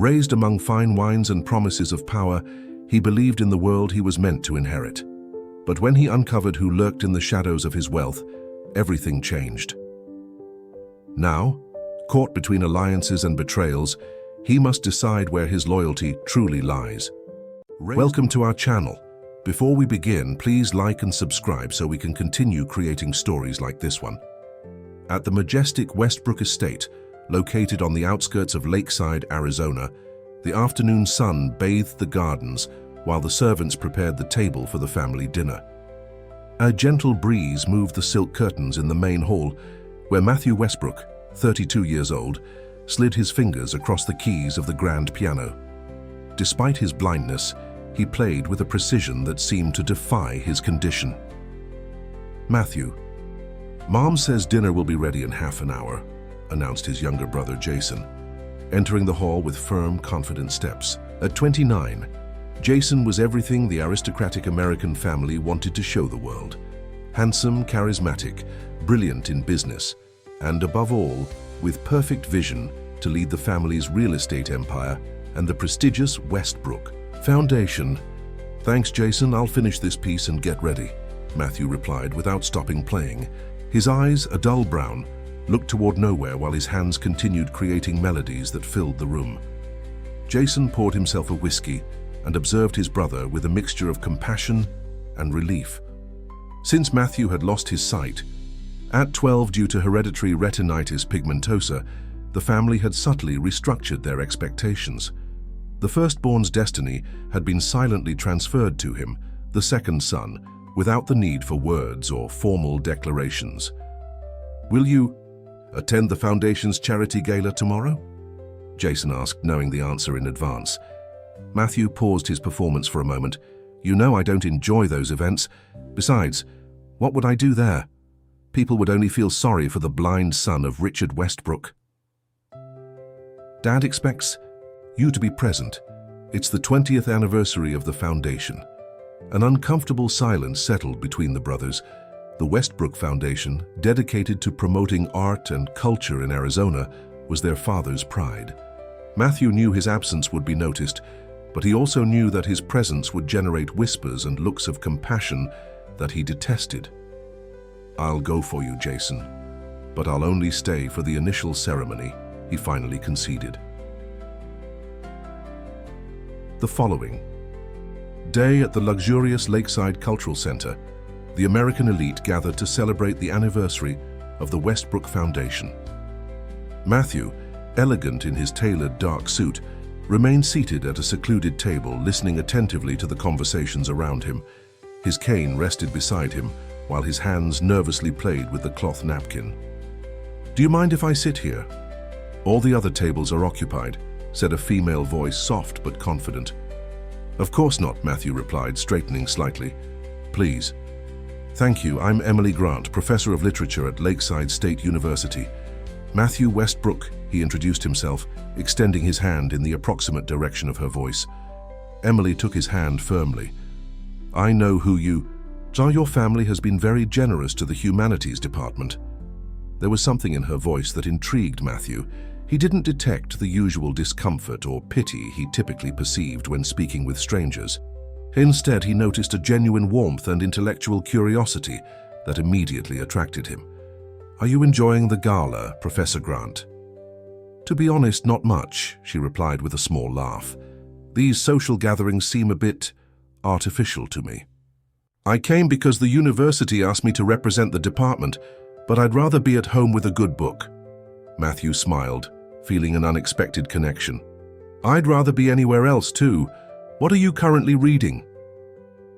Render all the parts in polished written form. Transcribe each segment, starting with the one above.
Raised among fine wines and promises of power, he believed in the world he was meant to inherit. But when he uncovered who lurked in the shadows of his wealth, everything changed. Now, caught between alliances and betrayals, he must decide where his loyalty truly lies. Welcome to our channel. Before we begin, please like and subscribe so we can continue creating stories like this one. At the majestic Westbrook estate, located on the outskirts of Lakeside, Arizona, the afternoon sun bathed the gardens while the servants prepared the table for the family dinner. A gentle breeze moved the silk curtains in the main hall, where Matthew Westbrook, 32 years old, slid his fingers across the keys of the grand piano. Despite his blindness, he played with a precision that seemed to defy his condition. "Matthew, Mom says dinner will be ready in half an hour," announced his younger brother Jason, entering the hall with firm, confident steps. At 29, Jason was everything the aristocratic American family wanted to show the world. Handsome, charismatic, brilliant in business, and above all, with perfect vision to lead the family's real estate empire and the prestigious Westbrook Foundation. "Thanks, Jason, I'll finish this piece and get ready," Matthew replied without stopping playing. His eyes, a dull brown, looked toward nowhere while his hands continued creating melodies that filled the room. Jason poured himself a whiskey and observed his brother with a mixture of compassion and relief. Since Matthew had lost his sight, at 12 due to hereditary retinitis pigmentosa, the family had subtly restructured their expectations. The firstborn's destiny had been silently transferred to him, the second son, without the need for words or formal declarations. "Will you attend the Foundation's charity gala tomorrow?" Jason asked, knowing the answer in advance. Matthew paused his performance for a moment. "You know I don't enjoy those events. Besides, what would I do there? People would only feel sorry for the blind son of Richard Westbrook." "Dad expects you to be present. It's the 20th anniversary of the Foundation." An uncomfortable silence settled between the brothers. The Westbrook Foundation, dedicated to promoting art and culture in Arizona, was their father's pride. Matthew knew his absence would be noticed, but he also knew that his presence would generate whispers and looks of compassion that he detested. "I'll go for you, Jason, but I'll only stay for the initial ceremony," he finally conceded. The following day at the luxurious Lakeside Cultural Center, the American elite gathered to celebrate the anniversary of the Westbrook Foundation. Matthew, elegant in his tailored dark suit, remained seated at a secluded table, listening attentively to the conversations around him. His cane rested beside him, while his hands nervously played with the cloth napkin. "Do you mind if I sit here? All the other tables are occupied," said a female voice, soft but confident. "Of course not," Matthew replied, straightening slightly. "Please." "Thank you. I'm Emily Grant, professor of literature at Lakeside State University." "Matthew Westbrook," he introduced himself, extending his hand in the approximate direction of her voice. Emily took his hand firmly. "I know who you are. Your family has been very generous to the humanities department." There was something in her voice that intrigued Matthew. He didn't detect the usual discomfort or pity he typically perceived when speaking with strangers. Instead, he noticed a genuine warmth and intellectual curiosity that immediately attracted him. "Are you enjoying the gala, Professor Grant?" "To be honest, not much," she replied with a small laugh. "These social gatherings seem a bit artificial to me. I came because the university asked me to represent the department, but I'd rather be at home with a good book." Matthew smiled, feeling an unexpected connection. "I'd rather be anywhere else too. What are you currently reading?"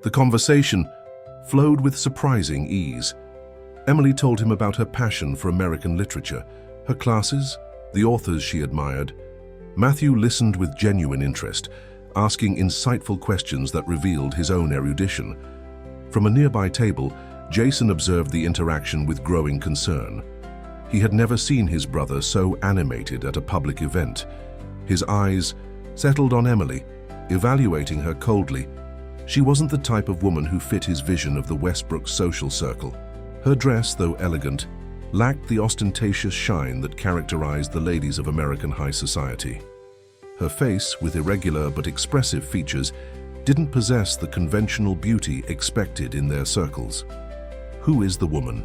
The conversation flowed with surprising ease. Emily told him about her passion for American literature, her classes, the authors she admired. Matthew listened with genuine interest, asking insightful questions that revealed his own erudition. From a nearby table, Jason observed the interaction with growing concern. He had never seen his brother so animated at a public event. His eyes settled on Emily, evaluating her coldly. She wasn't the type of woman who fit his vision of the Westbrook social circle. Her dress, though elegant, lacked the ostentatious shine that characterized the ladies of American high society. Her face, with irregular but expressive features, didn't possess the conventional beauty expected in their circles. "Who is the woman?"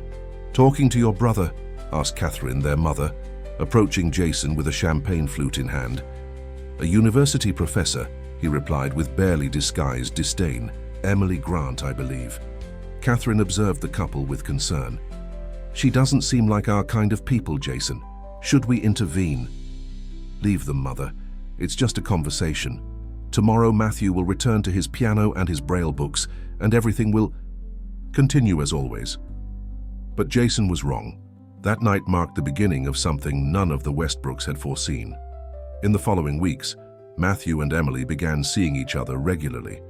"Talking to your brother," asked Catherine, their mother, approaching Jason with a champagne flute in hand. "A university professor," he replied with barely disguised disdain. "Emily Grant, I believe." Catherine observed the couple with concern. "She doesn't seem like our kind of people, Jason. Should we intervene?" "Leave them, Mother. It's just a conversation. Tomorrow Matthew will return to his piano and his braille books, and everything will continue as always." But Jason was wrong. That night marked the beginning of something none of the Westbrooks had foreseen. In the following weeks, Matthew and Emily began seeing each other regularly.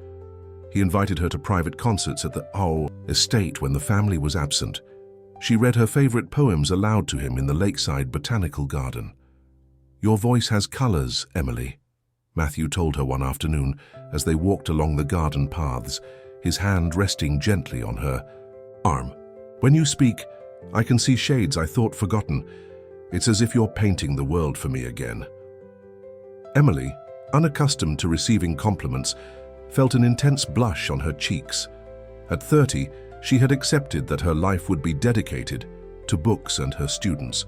He invited her to private concerts at the estate when the family was absent. She read her favorite poems aloud to him in the lakeside botanical garden. "Your voice has colors, Emily," Matthew told her one afternoon as they walked along the garden paths, his hand resting gently on her arm. "When you speak, I can see shades I thought forgotten. It's as if you're painting the world for me again." Emily, unaccustomed to receiving compliments, felt an intense blush on her cheeks. At 30, she had accepted that her life would be dedicated to books and her students.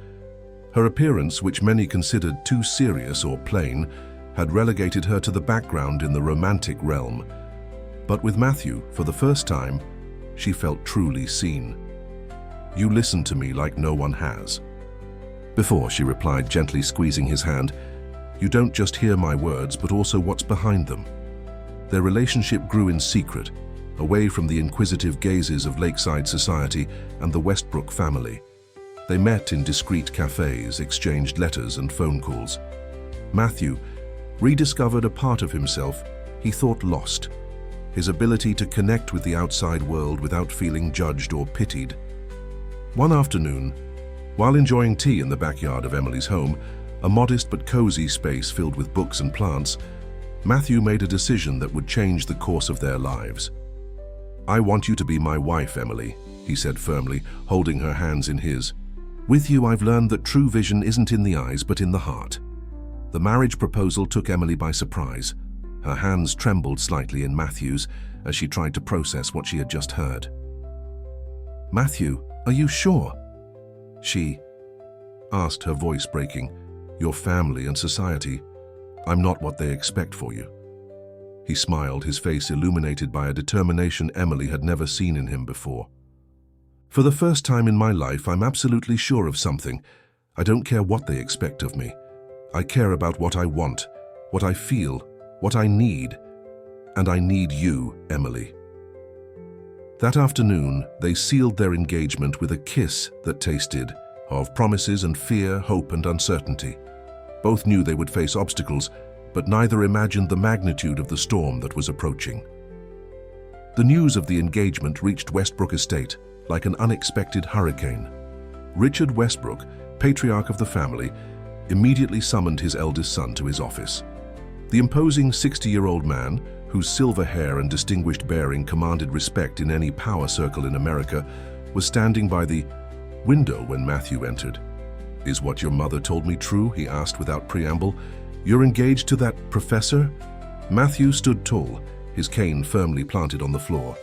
Her appearance, which many considered too serious or plain, had relegated her to the background in the romantic realm. But with Matthew, for the first time, she felt truly seen. "You listen to me like no one has." "Before," she replied, gently squeezing his hand. "You don't just hear my words, but also what's behind them." Their relationship grew in secret, away from the inquisitive gazes of lakeside society and the Westbrook family. They met in discreet cafes, exchanged letters and phone calls. Matthew rediscovered a part of himself he thought lost, his ability to connect with the outside world without feeling judged or pitied. One afternoon, while enjoying tea in the backyard of Emily's home, a modest but cozy space filled with books and plants, Matthew made a decision that would change the course of their lives. "I want you to be my wife, Emily," he said firmly, holding her hands in his. "With you, I've learned that true vision isn't in the eyes, but in the heart." The marriage proposal took Emily by surprise. Her hands trembled slightly in Matthew's as she tried to process what she had just heard. "Matthew, are you sure?" she asked, her voice breaking. "Your family and society, I'm not what they expect for you." He smiled, his face illuminated by a determination Emily had never seen in him before. "For the first time in my life, I'm absolutely sure of something. I don't care what they expect of me. I care about what I want, what I feel, what I need, and I need you, Emily." That afternoon, they sealed their engagement with a kiss that tasted of promises and fear, hope and uncertainty. Both knew they would face obstacles, but neither imagined the magnitude of the storm that was approaching. The news of the engagement reached Westbrook Estate like an unexpected hurricane. Richard Westbrook, patriarch of the family, immediately summoned his eldest son to his office. The imposing 60-year-old man, whose silver hair and distinguished bearing commanded respect in any power circle in America, was standing by the window when Matthew entered. "Is what your mother told me true?" he asked without preamble. "You're engaged to that professor?" Matthew stood tall, his cane firmly planted on the floor.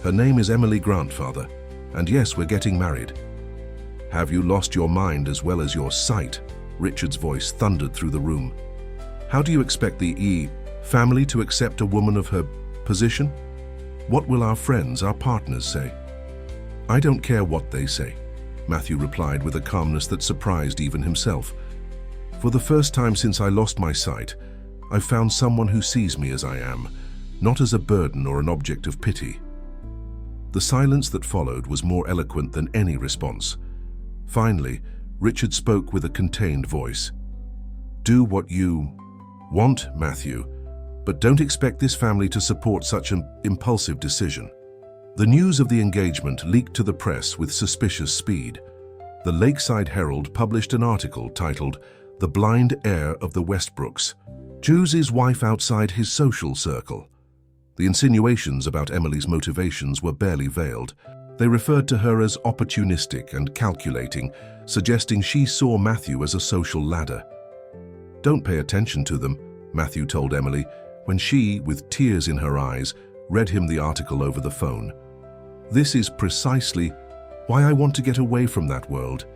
"Her name is Emily Grant, Father, and yes, we're getting married." "Have you lost your mind as well as your sight?" Richard's voice thundered through the room. "How do you expect the family to accept a woman of her position? What will our friends, our partners say?" "I don't care what they say," Matthew replied with a calmness that surprised even himself. "For the first time since I lost my sight, I've found someone who sees me as I am, not as a burden or an object of pity." The silence that followed was more eloquent than any response. Finally, Richard spoke with a contained voice. "Do what you want, Matthew, but don't expect this family to support such an impulsive decision." The news of the engagement leaked to the press with suspicious speed. The Lakeside Herald published an article titled "The Blind Heir of the Westbrooks Jews his wife outside his social circle." The insinuations about Emily's motivations were barely veiled. They referred to her as opportunistic and calculating, suggesting she saw Matthew as a social ladder. "Don't pay attention to them," Matthew told Emily, when she, with tears in her eyes, read him the article over the phone. "This is precisely why I want to get away from that world.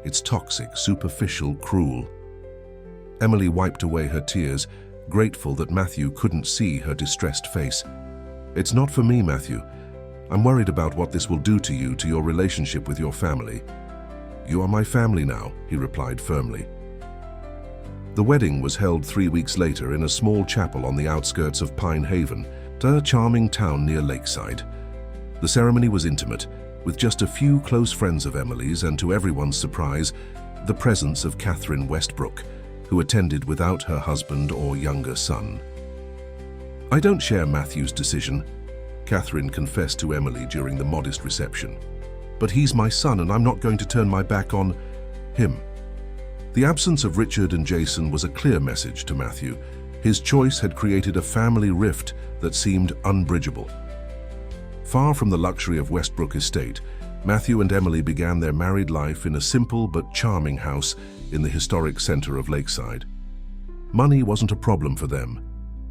It's toxic, superficial, cruel." Emily wiped away her tears, grateful that Matthew couldn't see her distressed face. "It's not for me, Matthew. I'm worried about what this will do to you, to your relationship with your family." "You are my family now," he replied firmly. The wedding was held 3 weeks later in a small chapel on the outskirts of Pine Haven, a charming town near Lakeside. The ceremony was intimate, with just a few close friends of Emily's and, to everyone's surprise, the presence of Catherine Westbrook, who attended without her husband or younger son. "I don't share Matthew's decision," Catherine confessed to Emily during the modest reception. "But he's my son and I'm not going to turn my back on him." The absence of Richard and Jason was a clear message to Matthew. His choice had created a family rift that seemed unbridgeable. Far from the luxury of Westbrook Estate, Matthew and Emily began their married life in a simple but charming house in the historic center of Lakeside. Money wasn't a problem for them.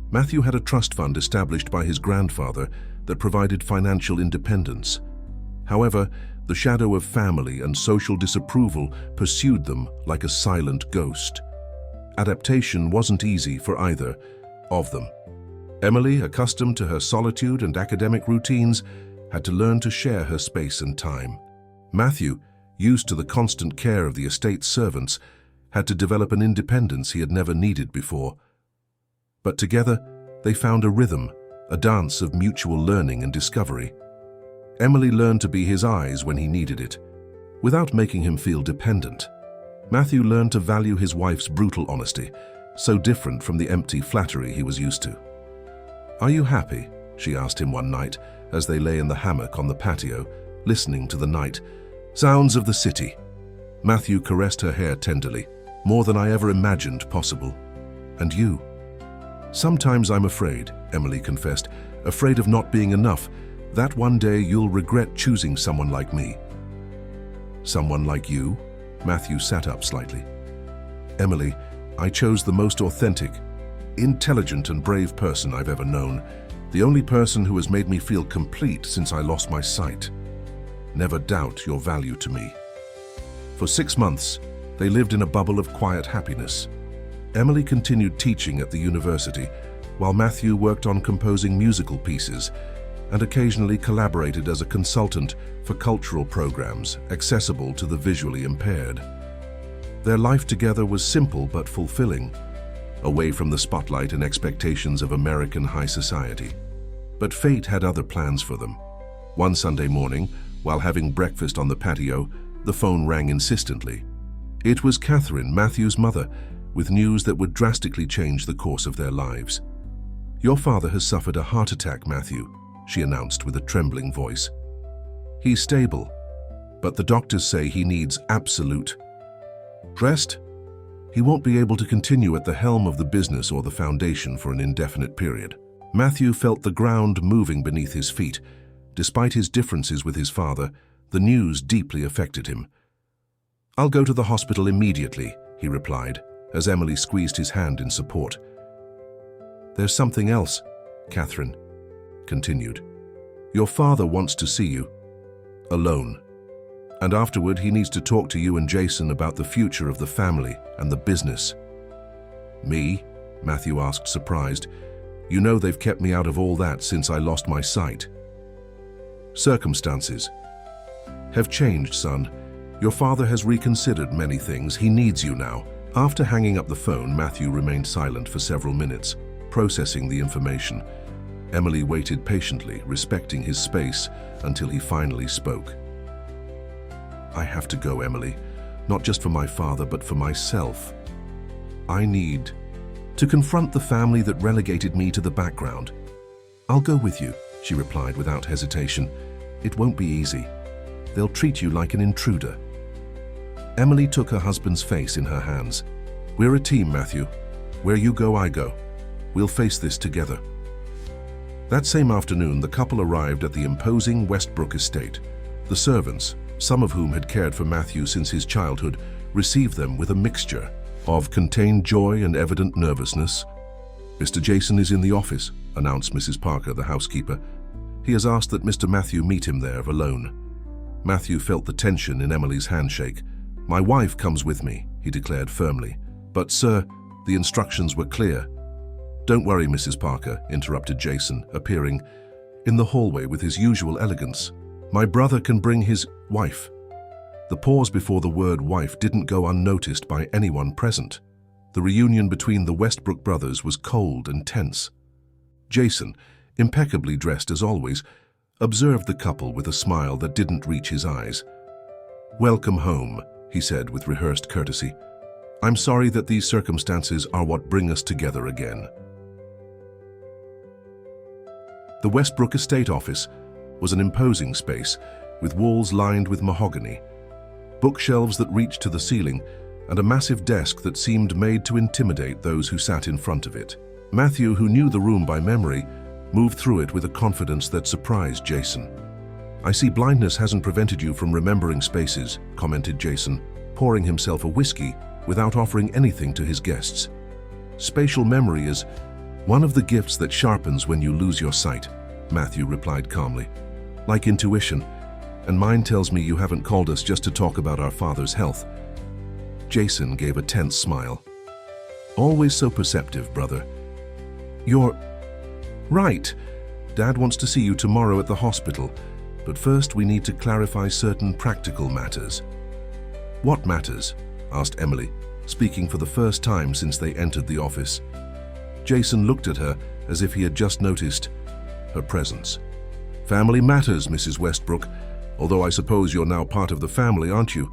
Matthew had a trust fund established by his grandfather that provided financial independence. However, the shadow of family and social disapproval pursued them like a silent ghost. Adaptation wasn't easy for either of them. Emily, accustomed to her solitude and academic routines, had to learn to share her space and time. Matthew, used to the constant care of the estate's servants, had to develop an independence he had never needed before. But together, they found a rhythm, a dance of mutual learning and discovery. Emily learned to be his eyes when he needed it, without making him feel dependent. Matthew learned to value his wife's brutal honesty, so different from the empty flattery he was used to. "Are you happy?" she asked him one night as they lay in the hammock on the patio, listening to the night sounds of the city. Matthew caressed her hair tenderly, "More than I ever imagined possible." "And you?" "Sometimes I'm afraid," Emily confessed, "afraid of not being enough, that one day you'll regret choosing someone like me." "Someone like you?" Matthew sat up slightly. "Emily, I chose the most authentic, intelligent and brave person I've ever known, the only person who has made me feel complete since I lost my sight. Never doubt your value to me." For 6 months, they lived in a bubble of quiet happiness. Emily continued teaching at the university, while Matthew worked on composing musical pieces and occasionally collaborated as a consultant for cultural programs accessible to the visually impaired. Their life together was simple but fulfilling, away from the spotlight and expectations of American high society. But fate had other plans for them. One Sunday morning, while having breakfast on the patio, the phone rang insistently. It was Catherine, Matthew's mother, with news that would drastically change the course of their lives. "Your father has suffered a heart attack, Matthew," she announced with a trembling voice. "He's stable, but the doctors say he needs absolute rest. He won't be able to continue at the helm of the business or the foundation for an indefinite period." Matthew felt the ground moving beneath his feet. Despite his differences with his father, the news deeply affected him. "I'll go to the hospital immediately," he replied, as Emily squeezed his hand in support. "There's something else," Catherine continued. "Your father wants to see you, alone. And afterward, he needs to talk to you and Jason about the future of the family and the business." "Me?" Matthew asked, surprised. "You know they've kept me out of all that since I lost my sight." "Circumstances have changed, son. Your father has reconsidered many things. He needs you now." After hanging up the phone, Matthew remained silent for several minutes, processing the information. Emily waited patiently, respecting his space, until he finally spoke. "I have to go, Emily, not just for my father, but for myself. I need to confront the family that relegated me to the background." "I'll go with you," she replied without hesitation. "It won't be easy. They'll treat you like an intruder." Emily took her husband's face in her hands. "We're a team, Matthew. Where you go, I go. We'll face this together." That same afternoon, the couple arrived at the imposing Westbrook estate. The servants, some of whom had cared for Matthew since his childhood, received them with a mixture of contained joy and evident nervousness. "Mr. Jason is in the office," announced Mrs. Parker, the housekeeper. "He has asked that Mr. Matthew meet him there alone." Matthew felt the tension in Emily's handshake. "My wife comes with me," he declared firmly. "But, sir, the instructions were clear." "Don't worry, Mrs. Parker," interrupted Jason, appearing in the hallway with his usual elegance. "My brother can bring his wife." The pause before the word wife didn't go unnoticed by anyone present. The reunion between the Westbrook brothers was cold and tense. Jason, impeccably dressed as always, observed the couple with a smile that didn't reach his eyes. "Welcome home," he said with rehearsed courtesy. "I'm sorry that these circumstances are what bring us together again." The Westbrook estate office was an imposing space, with walls lined with mahogany, bookshelves that reached to the ceiling, and a massive desk that seemed made to intimidate those who sat in front of it. Matthew, who knew the room by memory, moved through it with a confidence that surprised Jason. "I see blindness hasn't prevented you from remembering spaces," commented Jason, pouring himself a whiskey without offering anything to his guests. "Spatial memory is one of the gifts that sharpens when you lose your sight," Matthew replied calmly. "Like intuition, and mine tells me you haven't called us just to talk about our father's health." Jason gave a tense smile. "Always so perceptive, brother." "You're right. Dad wants to see you tomorrow at the hospital, but first we need to clarify certain practical matters." "What matters?" asked Emily, speaking for the first time since they entered the office. Jason looked at her as if he had just noticed her presence. "Family matters, Mrs. Westbrook, although I suppose you're now part of the family, aren't you?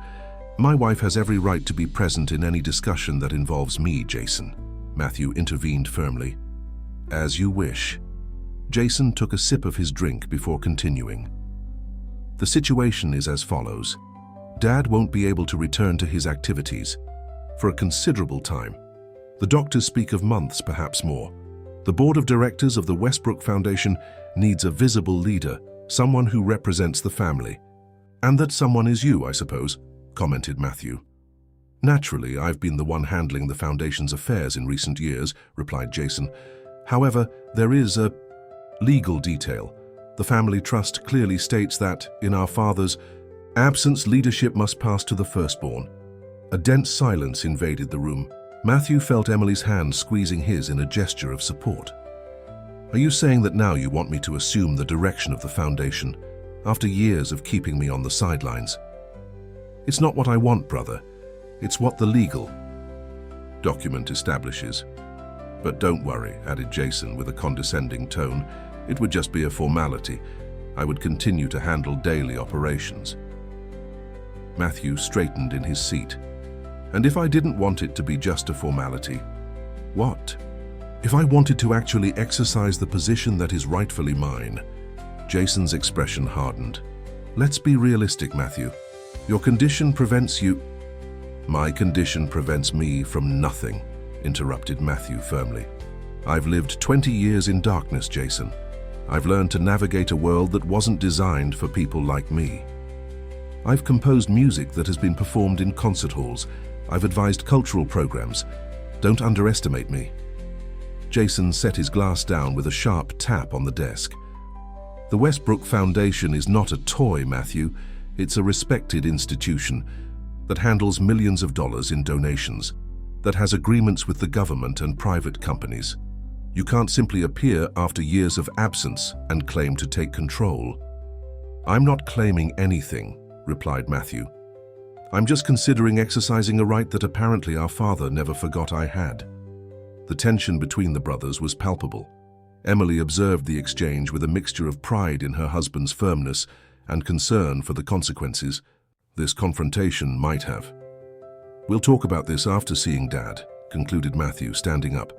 My wife has every right to be present in any discussion that involves me, Jason," Matthew intervened firmly. "As you wish." Jason took a sip of his drink before continuing. "The situation is as follows. Dad won't be able to return to his activities for a considerable time. The doctors speak of months, perhaps more. The board of directors of the Westbrook Foundation needs a visible leader, someone who represents the family. And that someone is you, I suppose," commented Matthew. "Naturally, I've been the one handling the foundation's affairs in recent years," replied Jason. "However, there is a legal detail. The family trust clearly states that, in our father's absence, leadership must pass to the firstborn." A dense silence invaded the room. Matthew felt Emily's hand squeezing his in a gesture of support. "Are you saying that now you want me to assume the direction of the foundation, after years of keeping me on the sidelines?" "It's not what I want, brother. It's what the legal document establishes." "But don't worry," added Jason with a condescending tone. "It would just be a formality. I would continue to handle daily operations." Matthew straightened in his seat. "And if I didn't want it to be just a formality, what? If I wanted to actually exercise the position that is rightfully mine?" Jason's expression hardened. "Let's be realistic, Matthew. Your condition prevents you—" "My condition prevents me from nothing," interrupted Matthew firmly. "I've lived 20 years in darkness, Jason. I've learned to navigate a world that wasn't designed for people like me. I've composed music that has been performed in concert halls. I've advised cultural programs. Don't underestimate me." Jason set his glass down with a sharp tap on the desk. "The Westbrook Foundation is not a toy, Matthew. It's a respected institution that handles millions of dollars in donations, that has agreements with the government and private companies. You can't simply appear after years of absence and claim to take control." "I'm not claiming anything," replied Matthew. "I'm just considering exercising a right that apparently our father never forgot I had." The tension between the brothers was palpable. Emily observed the exchange with a mixture of pride in her husband's firmness and concern for the consequences this confrontation might have. "We'll talk about this after seeing Dad," concluded Matthew, standing up.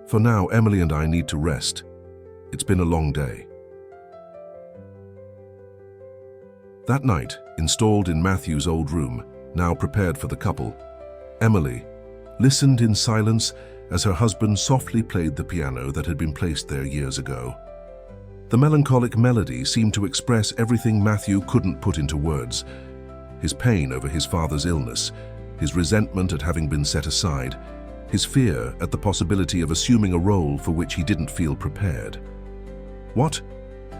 "For now, Emily and I need to rest. It's been a long day." That night, installed in Matthew's old room, now prepared for the couple, Emily listened in silence as her husband softly played the piano that had been placed there years ago. The melancholic melody seemed to express everything Matthew couldn't put into words: his pain over his father's illness, his resentment at having been set aside, his fear at the possibility of assuming a role for which he didn't feel prepared. "What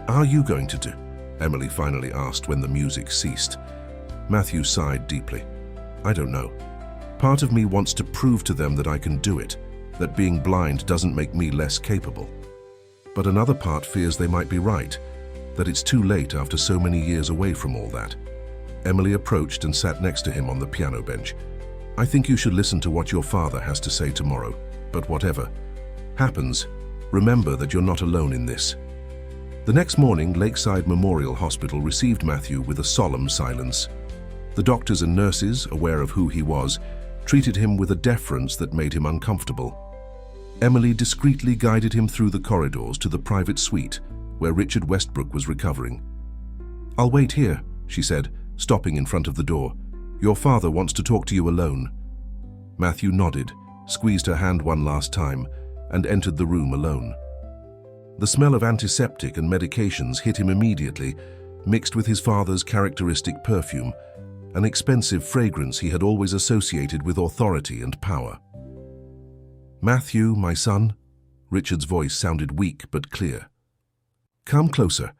are you going to do?" Emily finally asked when the music ceased. Matthew sighed deeply. "I don't know. Part of me wants to prove to them that I can do it, that being blind doesn't make me less capable. But another part fears they might be right, that it's too late after so many years away from all that." Emily approached and sat next to him on the piano bench. "I think you should listen to what your father has to say tomorrow, but whatever happens, remember that you're not alone in this." The next morning, Lakeside Memorial Hospital received Matthew with a solemn silence. The doctors and nurses, aware of who he was, treated him with a deference that made him uncomfortable. Emily discreetly guided him through the corridors to the private suite where Richard Westbrook was recovering. "I'll wait here," she said, stopping in front of the door. "Your father wants to talk to you alone." Matthew nodded, squeezed her hand one last time, and entered the room alone. The smell of antiseptic and medications hit him immediately, mixed with his father's characteristic perfume, an expensive fragrance he had always associated with authority and power. "Matthew, my son," Richard's voice sounded weak but clear. "Come closer."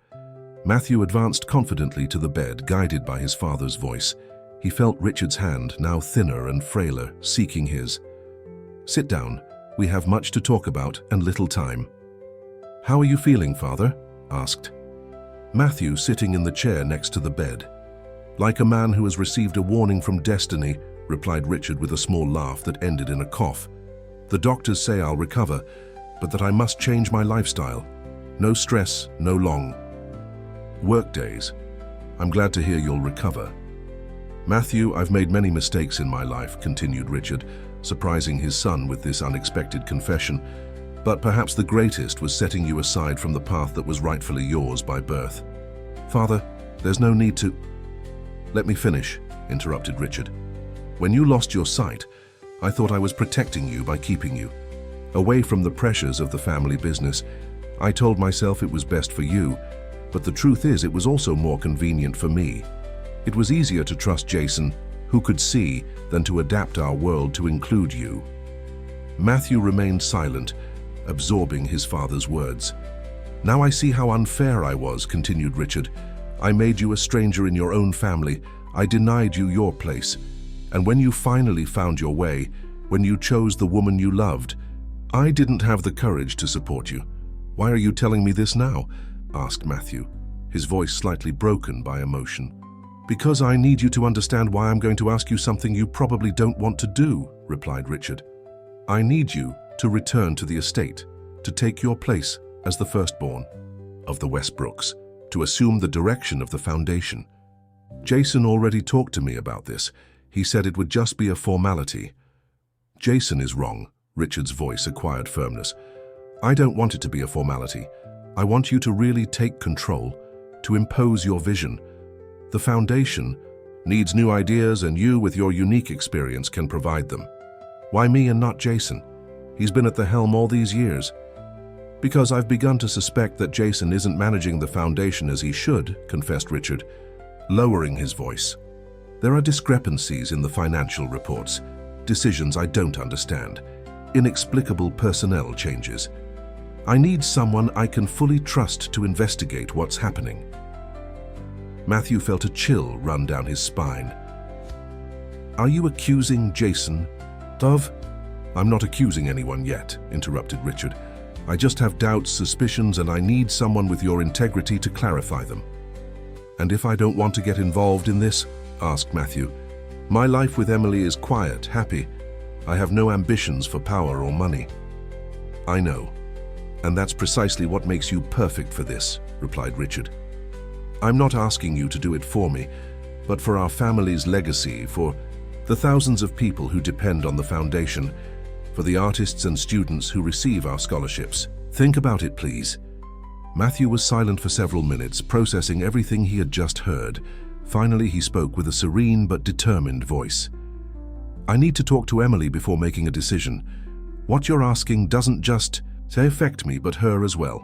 Matthew advanced confidently to the bed, guided by his father's voice. He felt Richard's hand, now thinner and frailer, seeking his. "Sit down. We have much to talk about and little time." "How are you feeling, father?" asked Matthew, sitting in the chair next to the bed. "Like a man who has received a warning from destiny," replied Richard with a small laugh that ended in a cough. "The doctors say I'll recover, but that I must change my lifestyle. No stress, no long work days. I'm glad to hear you'll recover." "Matthew, I've made many mistakes in my life," continued Richard, surprising his son with this unexpected confession. "But perhaps the greatest was setting you aside from the path that was rightfully yours by birth." "Father, there's no need to—" "Let me finish," interrupted Richard. "When you lost your sight, I thought I was protecting you by keeping you away from the pressures of the family business. I told myself it was best for you, but the truth is it was also more convenient for me. It was easier to trust Jason, who could see, than to adapt our world to include you." Matthew remained silent, absorbing his father's words. "Now I see how unfair I was," continued Richard. "I made you a stranger in your own family. I denied you your place. And when you finally found your way, when you chose the woman you loved, I didn't have the courage to support you. Why are you telling me this now?" asked Matthew, his voice slightly broken by emotion. "Because I need you to understand why I'm going to ask you something you probably don't want to do," replied Richard. "I need you to return to the estate, to take your place as the firstborn of the Westbrooks, to assume the direction of the foundation. Jason already talked to me about this. He said it would just be a formality." "Jason is wrong," Richard's voice acquired firmness. "I don't want it to be a formality. I want you to really take control, to impose your vision. The foundation needs new ideas, and you, with your unique experience, can provide them. Why me and not Jason? He's been at the helm all these years." "Because I've begun to suspect that Jason isn't managing the foundation as he should," confessed Richard, lowering his voice. "There are discrepancies in the financial reports, decisions I don't understand, inexplicable personnel changes. I need someone I can fully trust to investigate what's happening." Matthew felt a chill run down his spine. "Are you accusing Jason of—" "I'm not accusing anyone yet," interrupted Richard. "I just have doubts, suspicions, and I need someone with your integrity to clarify them." "And if I don't want to get involved in this?" asked Matthew. "My life with Emily is quiet, happy. I have no ambitions for power or money." "I know, and that's precisely what makes you perfect for this," replied Richard. "I'm not asking you to do it for me, but for our family's legacy, for the thousands of people who depend on the foundation, for the artists and students who receive our scholarships. Think about it, please." Matthew was silent for several minutes, processing everything he had just heard. Finally, he spoke with a serene but determined voice. "I need to talk to Emily before making a decision. What you're asking doesn't just affect me, but her as well."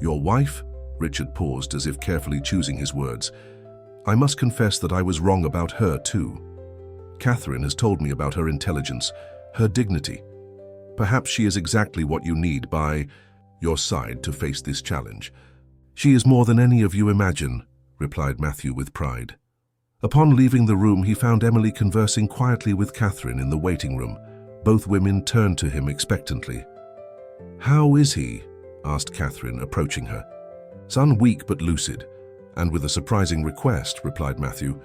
"Your wife?" Richard paused, as if carefully choosing his words. "I must confess that I was wrong about her too. Catherine has told me about her intelligence, her dignity. Perhaps she is exactly what you need by your side to face this challenge. She is more than any of you imagine, replied Matthew with pride. Upon leaving the room, he found Emily conversing quietly with Catherine in the waiting room. Both women turned to him expectantly. "How is he?" asked Catherine, approaching her. "Son weak but lucid, and with a surprising request," replied Matthew.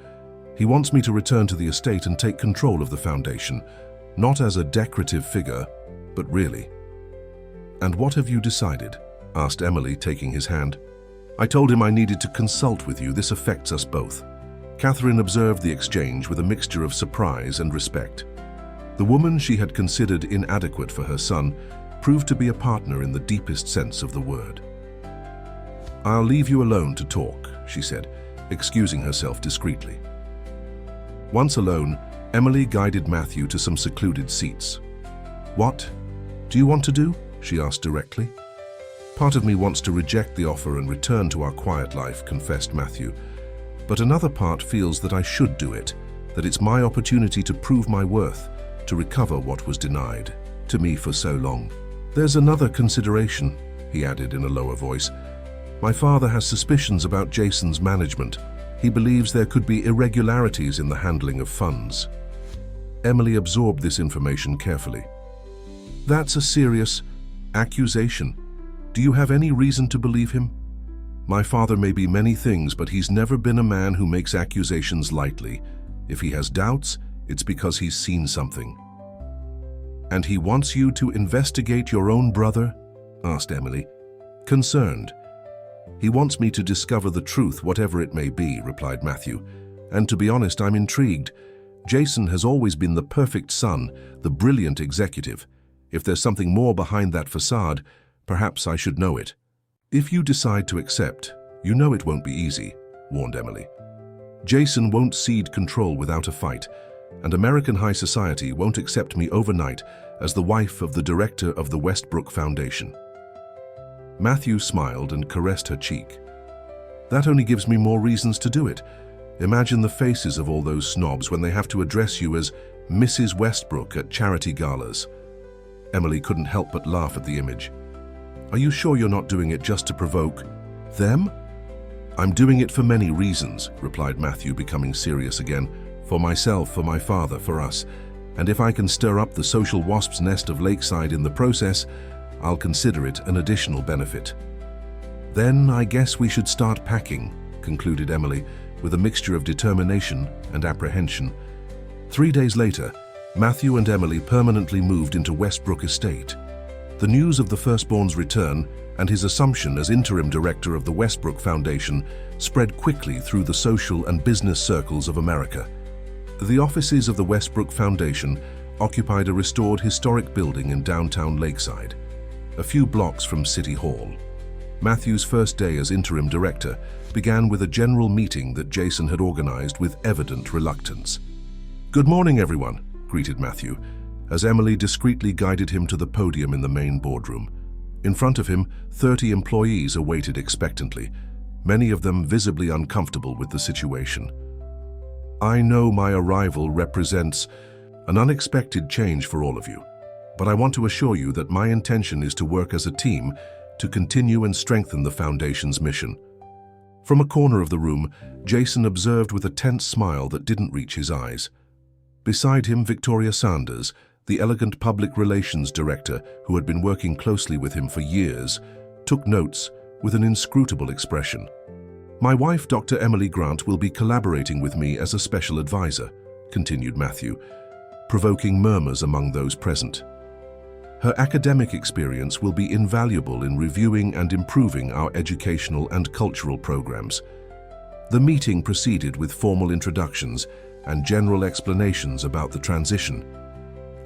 "He wants me to return to the estate and take control of the foundation, not as a decorative figure, but really." "And what have you decided?" asked Emily, taking his hand. "I told him I needed to consult with you. This affects us both." Catherine observed the exchange with a mixture of surprise and respect. The woman she had considered inadequate for her son proved to be a partner in the deepest sense of the word. "I'll leave you alone to talk," she said, excusing herself discreetly. Once alone, Emily guided Matthew to some secluded seats. "What do you want to do?" she asked directly. "Part of me wants to reject the offer and return to our quiet life," confessed Matthew. "But another part feels that I should do it, that it's my opportunity to prove my worth, to recover what was denied to me for so long. There's another consideration," he added in a lower voice. "My father has suspicions about Jason's management. He believes there could be irregularities in the handling of funds." Emily absorbed this information carefully. "That's a serious accusation. Do you have any reason to believe him?" "My father may be many things, but he's never been a man who makes accusations lightly. If he has doubts, it's because he's seen something." "And he wants you to investigate your own brother?" asked Emily, concerned. "He wants me to discover the truth, whatever it may be," replied Matthew. "And to be honest, I'm intrigued. Jason has always been the perfect son, the brilliant executive. If there's something more behind that facade, perhaps I should know it." "If you decide to accept, you know it won't be easy," warned Emily. "Jason won't cede control without a fight, and American high society won't accept me overnight as the wife of the director of the Westbrook Foundation." Matthew smiled and caressed her cheek. "That only gives me more reasons to do it. Imagine the faces of all those snobs when they have to address you as Mrs. Westbrook at charity galas." Emily couldn't help but laugh at the image. "Are you sure you're not doing it just to provoke them?" "I'm doing it for many reasons," replied Matthew, becoming serious again. "For myself, for my father, for us. And if I can stir up the social wasp's nest of Lakeside in the process, I'll consider it an additional benefit." "Then I guess we should start packing," concluded Emily, with a mixture of determination and apprehension. 3 days later, Matthew and Emily permanently moved into Westbrook Estate. The news of the firstborn's return and his assumption as interim director of the Westbrook Foundation spread quickly through the social and business circles of America. The offices of the Westbrook Foundation occupied a restored historic building in downtown Lakeside, a few blocks from City Hall. Matthew's first day as interim director began with a general meeting that Jason had organized with evident reluctance. "Good morning, everyone," greeted Matthew, as Emily discreetly guided him to the podium in the main boardroom. In front of him, 30 employees awaited expectantly, many of them visibly uncomfortable with the situation. "I know my arrival represents an unexpected change for all of you, but I want to assure you that my intention is to work as a team to continue and strengthen the Foundation's mission." From a corner of the room, Jason observed with a tense smile that didn't reach his eyes. Beside him, Victoria Sanders, the elegant public relations director who had been working closely with him for years, took notes with an inscrutable expression. "My wife, Dr. Emily Grant, will be collaborating with me as a special advisor," continued Matthew, provoking murmurs among those present. "Her academic experience will be invaluable in reviewing and improving our educational and cultural programs." The meeting proceeded with formal introductions and general explanations about the transition.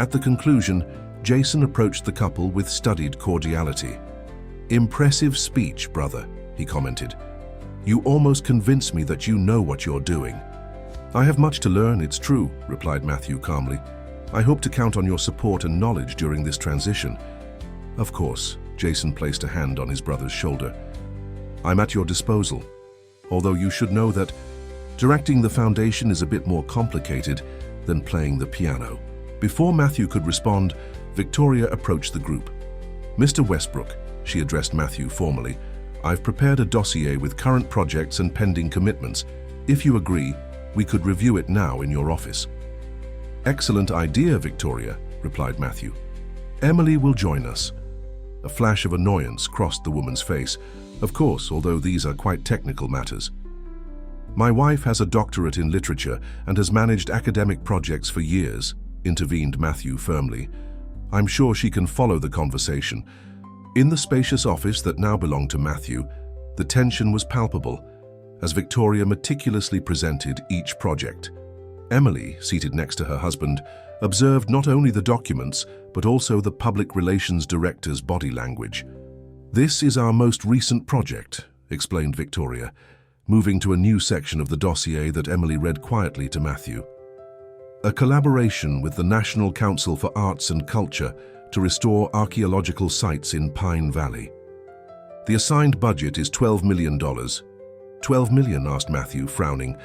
At the conclusion, Jason approached the couple with studied cordiality. "Impressive speech, brother," he commented. "You almost convince me that you know what you're doing." "I have much to learn, it's true," replied Matthew calmly. "I hope to count on your support and knowledge during this transition." "Of course," Jason placed a hand on his brother's shoulder. "I'm at your disposal. Although you should know that directing the foundation is a bit more complicated than playing the piano." Before Matthew could respond, Victoria approached the group. "Mr. Westbrook," she addressed Matthew formally, "I've prepared a dossier with current projects and pending commitments. If you agree, we could review it now in your office." "Excellent idea, Victoria," replied Matthew. "Emily will join us." A flash of annoyance crossed the woman's face. "Of course, although these are quite technical matters." "My wife has a doctorate in literature and has managed academic projects for years," intervened Matthew firmly. "I'm sure she can follow the conversation." In the spacious office that now belonged to Matthew, the tension was palpable as Victoria meticulously presented each project. Emily, seated next to her husband, observed not only the documents, but also the public relations director's body language. "This is our most recent project," explained Victoria, moving to a new section of the dossier that Emily read quietly to Matthew. "A collaboration with the National Council for Arts and Culture to restore archaeological sites in Pine Valley. The assigned budget is $12 million. $12 million, asked Matthew, frowning.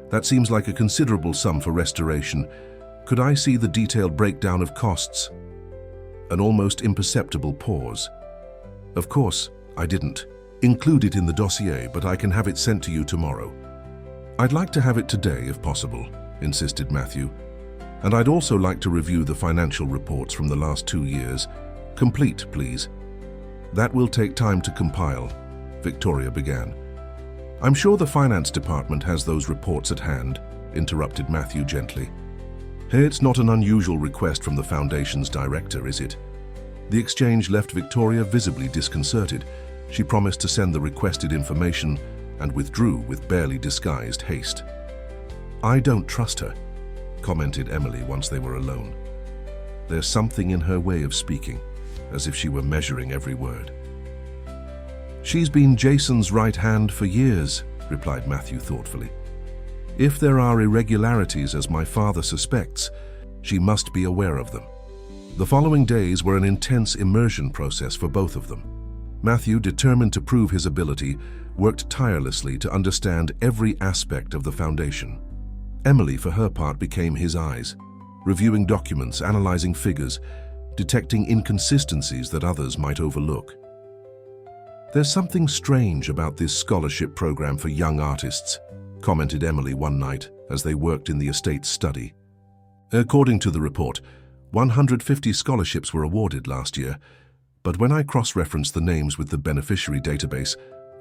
"That seems like a considerable sum for restoration. Could I see the detailed breakdown of costs?" An almost imperceptible pause. "Of course, I didn't include it in the dossier, but I can have it sent to you tomorrow." "I'd like to have it today, if possible," insisted Matthew. "And I'd also like to review the financial reports from the last 2 years. Complete, please." "That will take time to compile," Victoria began. "I'm sure the finance department has those reports at hand," interrupted Matthew gently. "Hey, it's not an unusual request from the Foundation's director, is it?" The exchange left Victoria visibly disconcerted. She promised to send the requested information and withdrew with barely disguised haste. "I don't trust her," commented Emily once they were alone. "There's something in her way of speaking, as if she were measuring every word." "She's been Jason's right hand for years," replied Matthew thoughtfully. "If there are irregularities, as my father suspects, she must be aware of them." The following days were an intense immersion process for both of them. Matthew, determined to prove his ability, worked tirelessly to understand every aspect of the Foundation. Emily, for her part, became his eyes, reviewing documents, analyzing figures, detecting inconsistencies that others might overlook. "There's something strange about this scholarship program for young artists," commented Emily one night as they worked in the estate's study. "According to the report, 150 scholarships were awarded last year, but when I cross-reference the names with the beneficiary database,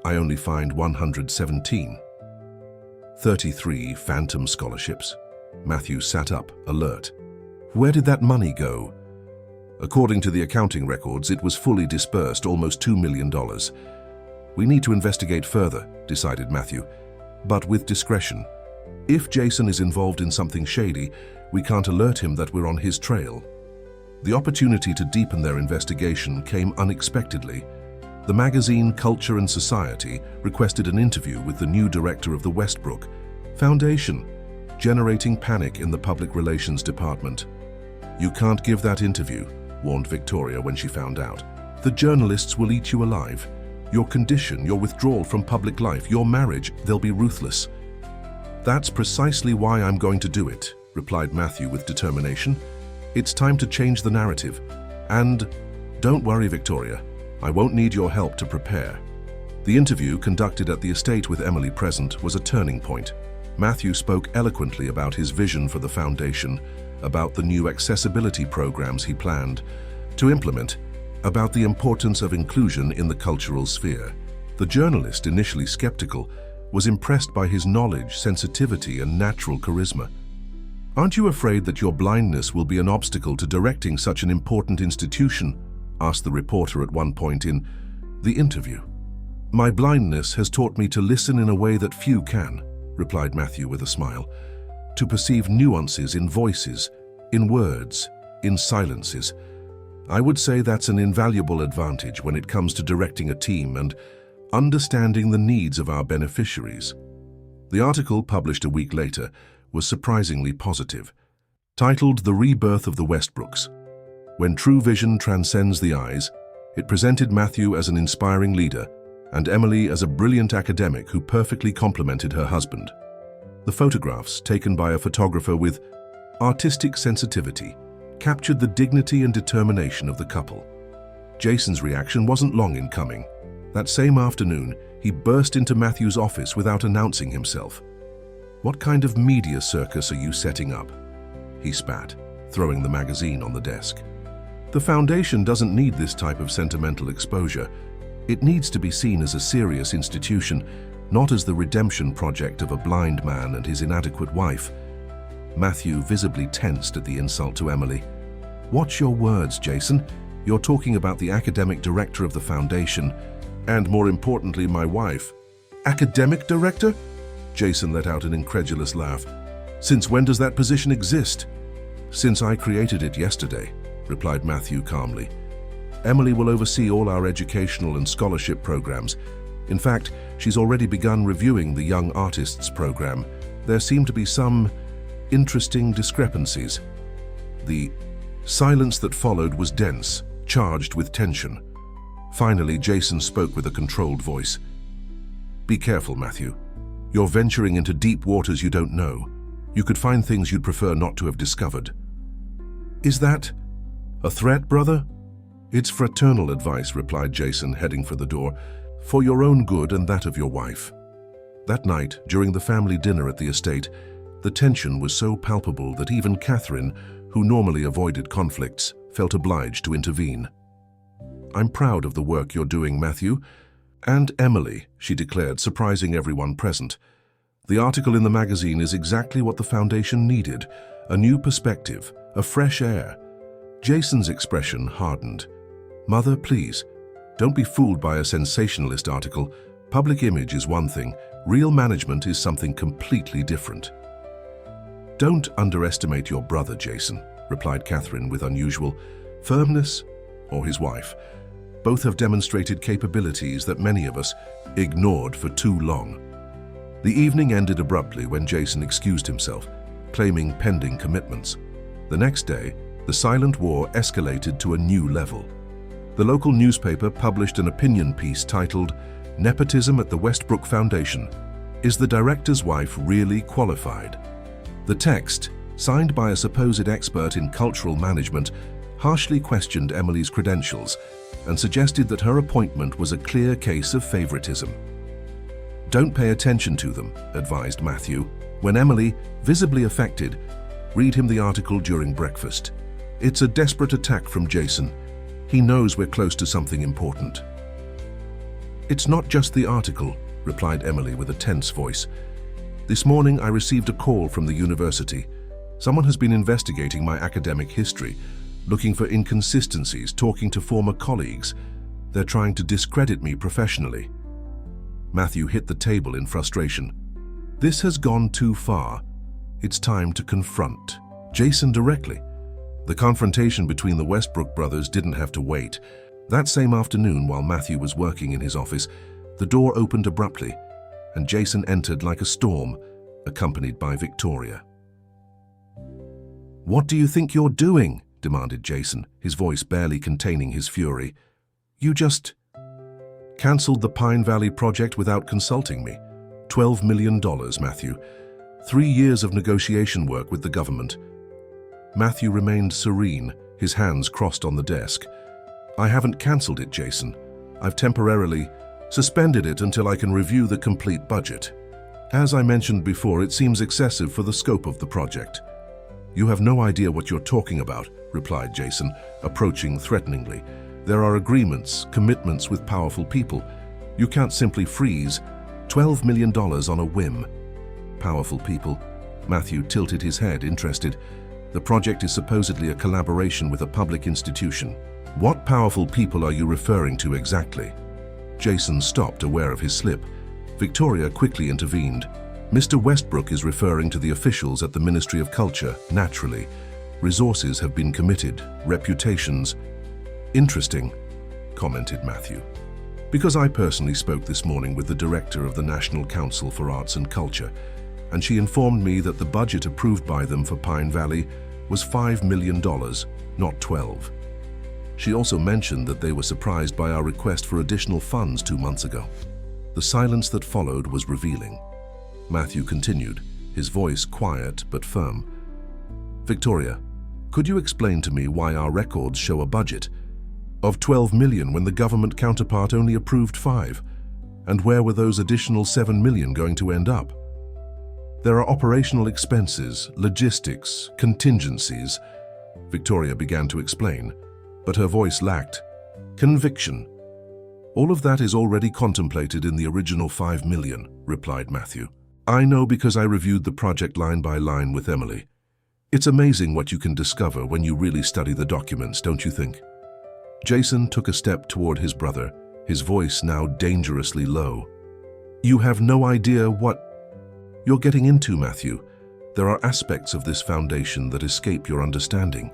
I only find 117. 33 phantom scholarships." Matthew sat up, alert. "Where did that money go?" "According to the accounting records, it was fully dispersed, almost $2 million. We need to investigate further," decided Matthew, "but with discretion. If Jason is involved in something shady, we can't alert him that we're on his trail." The opportunity to deepen their investigation came unexpectedly. The magazine Culture and Society requested an interview with the new director of the Westbrook Foundation, generating panic in the public relations department. "You can't give that interview," warned Victoria when she found out. "The journalists will eat you alive. Your condition, your withdrawal from public life, your marriage, they'll be ruthless." "That's precisely why I'm going to do it," replied Matthew with determination. "It's time to change the narrative. And don't worry, Victoria, I won't need your help to prepare." The interview, conducted at the estate with Emily present, was a turning point. Matthew spoke eloquently about his vision for the Foundation, about the new accessibility programs he planned to implement, about the importance of inclusion in the cultural sphere. The journalist, initially skeptical, was impressed by his knowledge, sensitivity, and natural charisma. "Aren't you afraid that your blindness will be an obstacle to directing such an important institution?" asked the reporter at one point in the interview. "My blindness has taught me to listen in a way that few can," replied Matthew with a smile, "to perceive nuances in voices, in words, in silences. I would say that's an invaluable advantage when it comes to directing a team and understanding the needs of our beneficiaries." The article, published a week later, was surprisingly positive. Titled "The Rebirth of the Westbrooks," when true vision transcends the eyes, it presented Matthew as an inspiring leader and Emily as a brilliant academic who perfectly complemented her husband. The photographs, taken by a photographer with artistic sensitivity, captured the dignity and determination of the couple. Jason's reaction wasn't long in coming. That same afternoon, he burst into Matthew's office without announcing himself. "What kind of media circus are you setting up?" he spat, throwing the magazine on the desk. "The foundation doesn't need this type of sentimental exposure. It needs to be seen as a serious institution, not as the redemption project of a blind man and his inadequate wife." Matthew visibly tensed at the insult to Emily. "Watch your words, Jason. You're talking about the academic director of the foundation, and more importantly, my wife." "Academic director?" Jason let out an incredulous laugh. "Since when does that position exist?" "Since I created it yesterday," replied Matthew calmly. "Emily will oversee all our educational and scholarship programs. In fact, she's already begun reviewing the Young Artists program. There seem to be some interesting discrepancies." The silence that followed was dense, charged with tension. Finally, Jason spoke with a controlled voice. "Be careful, Matthew. You're venturing into deep waters you don't know. You could find things you'd prefer not to have discovered." "Is that a threat, brother?" "It's fraternal advice," replied Jason, heading for the door. "For your own good and that of your wife." That night, during the family dinner at the estate, the tension was so palpable that even Catherine, who normally avoided conflicts, felt obliged to intervene. "I'm proud of the work you're doing, Matthew. And Emily," she declared, surprising everyone present. "The article in the magazine is exactly what the foundation needed. A new perspective, a fresh air." Jason's expression hardened. "Mother, please, don't be fooled by a sensationalist article. Public image is one thing, real management is something completely different." "Don't underestimate your brother, Jason," replied Catherine with unusual firmness, or his wife. "Both have demonstrated capabilities that many of us ignored for too long." The evening ended abruptly when Jason excused himself, claiming pending commitments. The next day, the silent war escalated to a new level. The local newspaper published an opinion piece titled, "Nepotism at the Westbrook Foundation. Is the director's wife really qualified?" The text, signed by a supposed expert in cultural management, harshly questioned Emily's credentials and suggested that her appointment was a clear case of favoritism. "Don't pay attention to them," advised Matthew. When Emily, visibly affected, read him the article during breakfast. "It's a desperate attack from Jason. He knows we're close to something important." "It's not just the article," replied Emily with a tense voice. "This morning I received a call from the university. Someone has been investigating my academic history, looking for inconsistencies, talking to former colleagues. They're trying to discredit me professionally." Matthew hit the table in frustration. "This has gone too far. It's time to confront Jason directly." The confrontation between the Westbrook brothers didn't have to wait. That same afternoon, while Matthew was working in his office, the door opened abruptly, and Jason entered like a storm, accompanied by Victoria. "What do you think you're doing?" demanded Jason, his voice barely containing his fury. "You just cancelled the Pine Valley project without consulting me. $12 million, Matthew. 3 years of negotiation work with the government." Matthew remained serene, his hands crossed on the desk. "I haven't cancelled it, Jason. I've temporarily suspended it until I can review the complete budget. As I mentioned before, it seems excessive for the scope of the project." "You have no idea what you're talking about," replied Jason, approaching threateningly. "There are agreements, commitments with powerful people. You can't simply freeze $12 million on a whim." "Powerful people?" Matthew tilted his head, interested. "The project is supposedly a collaboration with a public institution. What powerful people are you referring to exactly?" Jason stopped, aware of his slip. Victoria quickly intervened. "Mr. Westbrook is referring to the officials at the Ministry of Culture, naturally. Resources have been committed, reputations." "Interesting," commented Matthew. "Because I personally spoke this morning with the director of the National Council for Arts and Culture, and she informed me that the budget approved by them for Pine Valley was $5 million, not 12. She also mentioned that they were surprised by our request for additional funds 2 months ago." The silence that followed was revealing. Matthew continued, his voice quiet but firm. "Victoria, Could you explain to me why our records show a budget of 12 million when the government counterpart only approved 5? And where were those additional 7 million going to end up? There are operational expenses, logistics, contingencies. Victoria began to explain, but her voice lacked conviction. All of that is already contemplated in the original 5 million, replied Matthew. I know because I reviewed the project line by line with Emily. It's amazing what you can discover when you really study the documents, don't you think? Jason took a step toward his brother, his voice now dangerously low. You have no idea what you're getting into, Matthew. There are aspects of this foundation that escape your understanding.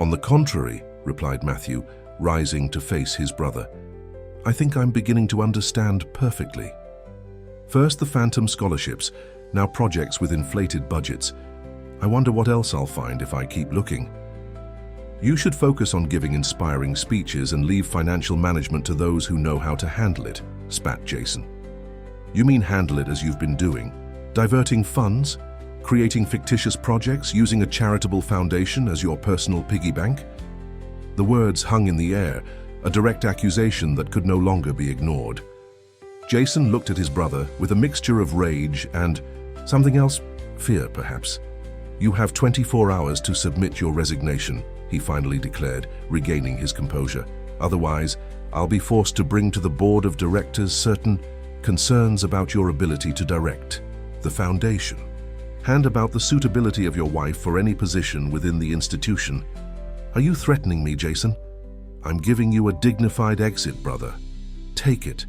On the contrary, replied Matthew, rising to face his brother, I think I'm beginning to understand perfectly. First the phantom scholarships, now projects with inflated budgets. I wonder what else I'll find if I keep looking. You should focus on giving inspiring speeches and leave financial management to those who know how to handle it, spat Jason. You mean handle it as you've been doing? Diverting funds? Creating fictitious projects? Using a charitable foundation as your personal piggy bank? The words hung in the air, a direct accusation that could no longer be ignored. Jason looked at his brother with a mixture of rage and something else, fear perhaps. You have 24 hours to submit your resignation, he finally declared, regaining his composure. Otherwise, I'll be forced to bring to the board of directors certain concerns about your ability to direct the foundation, and about the suitability of your wife for any position within the institution. Are you threatening me, Jason? I'm giving you a dignified exit, brother. Take it.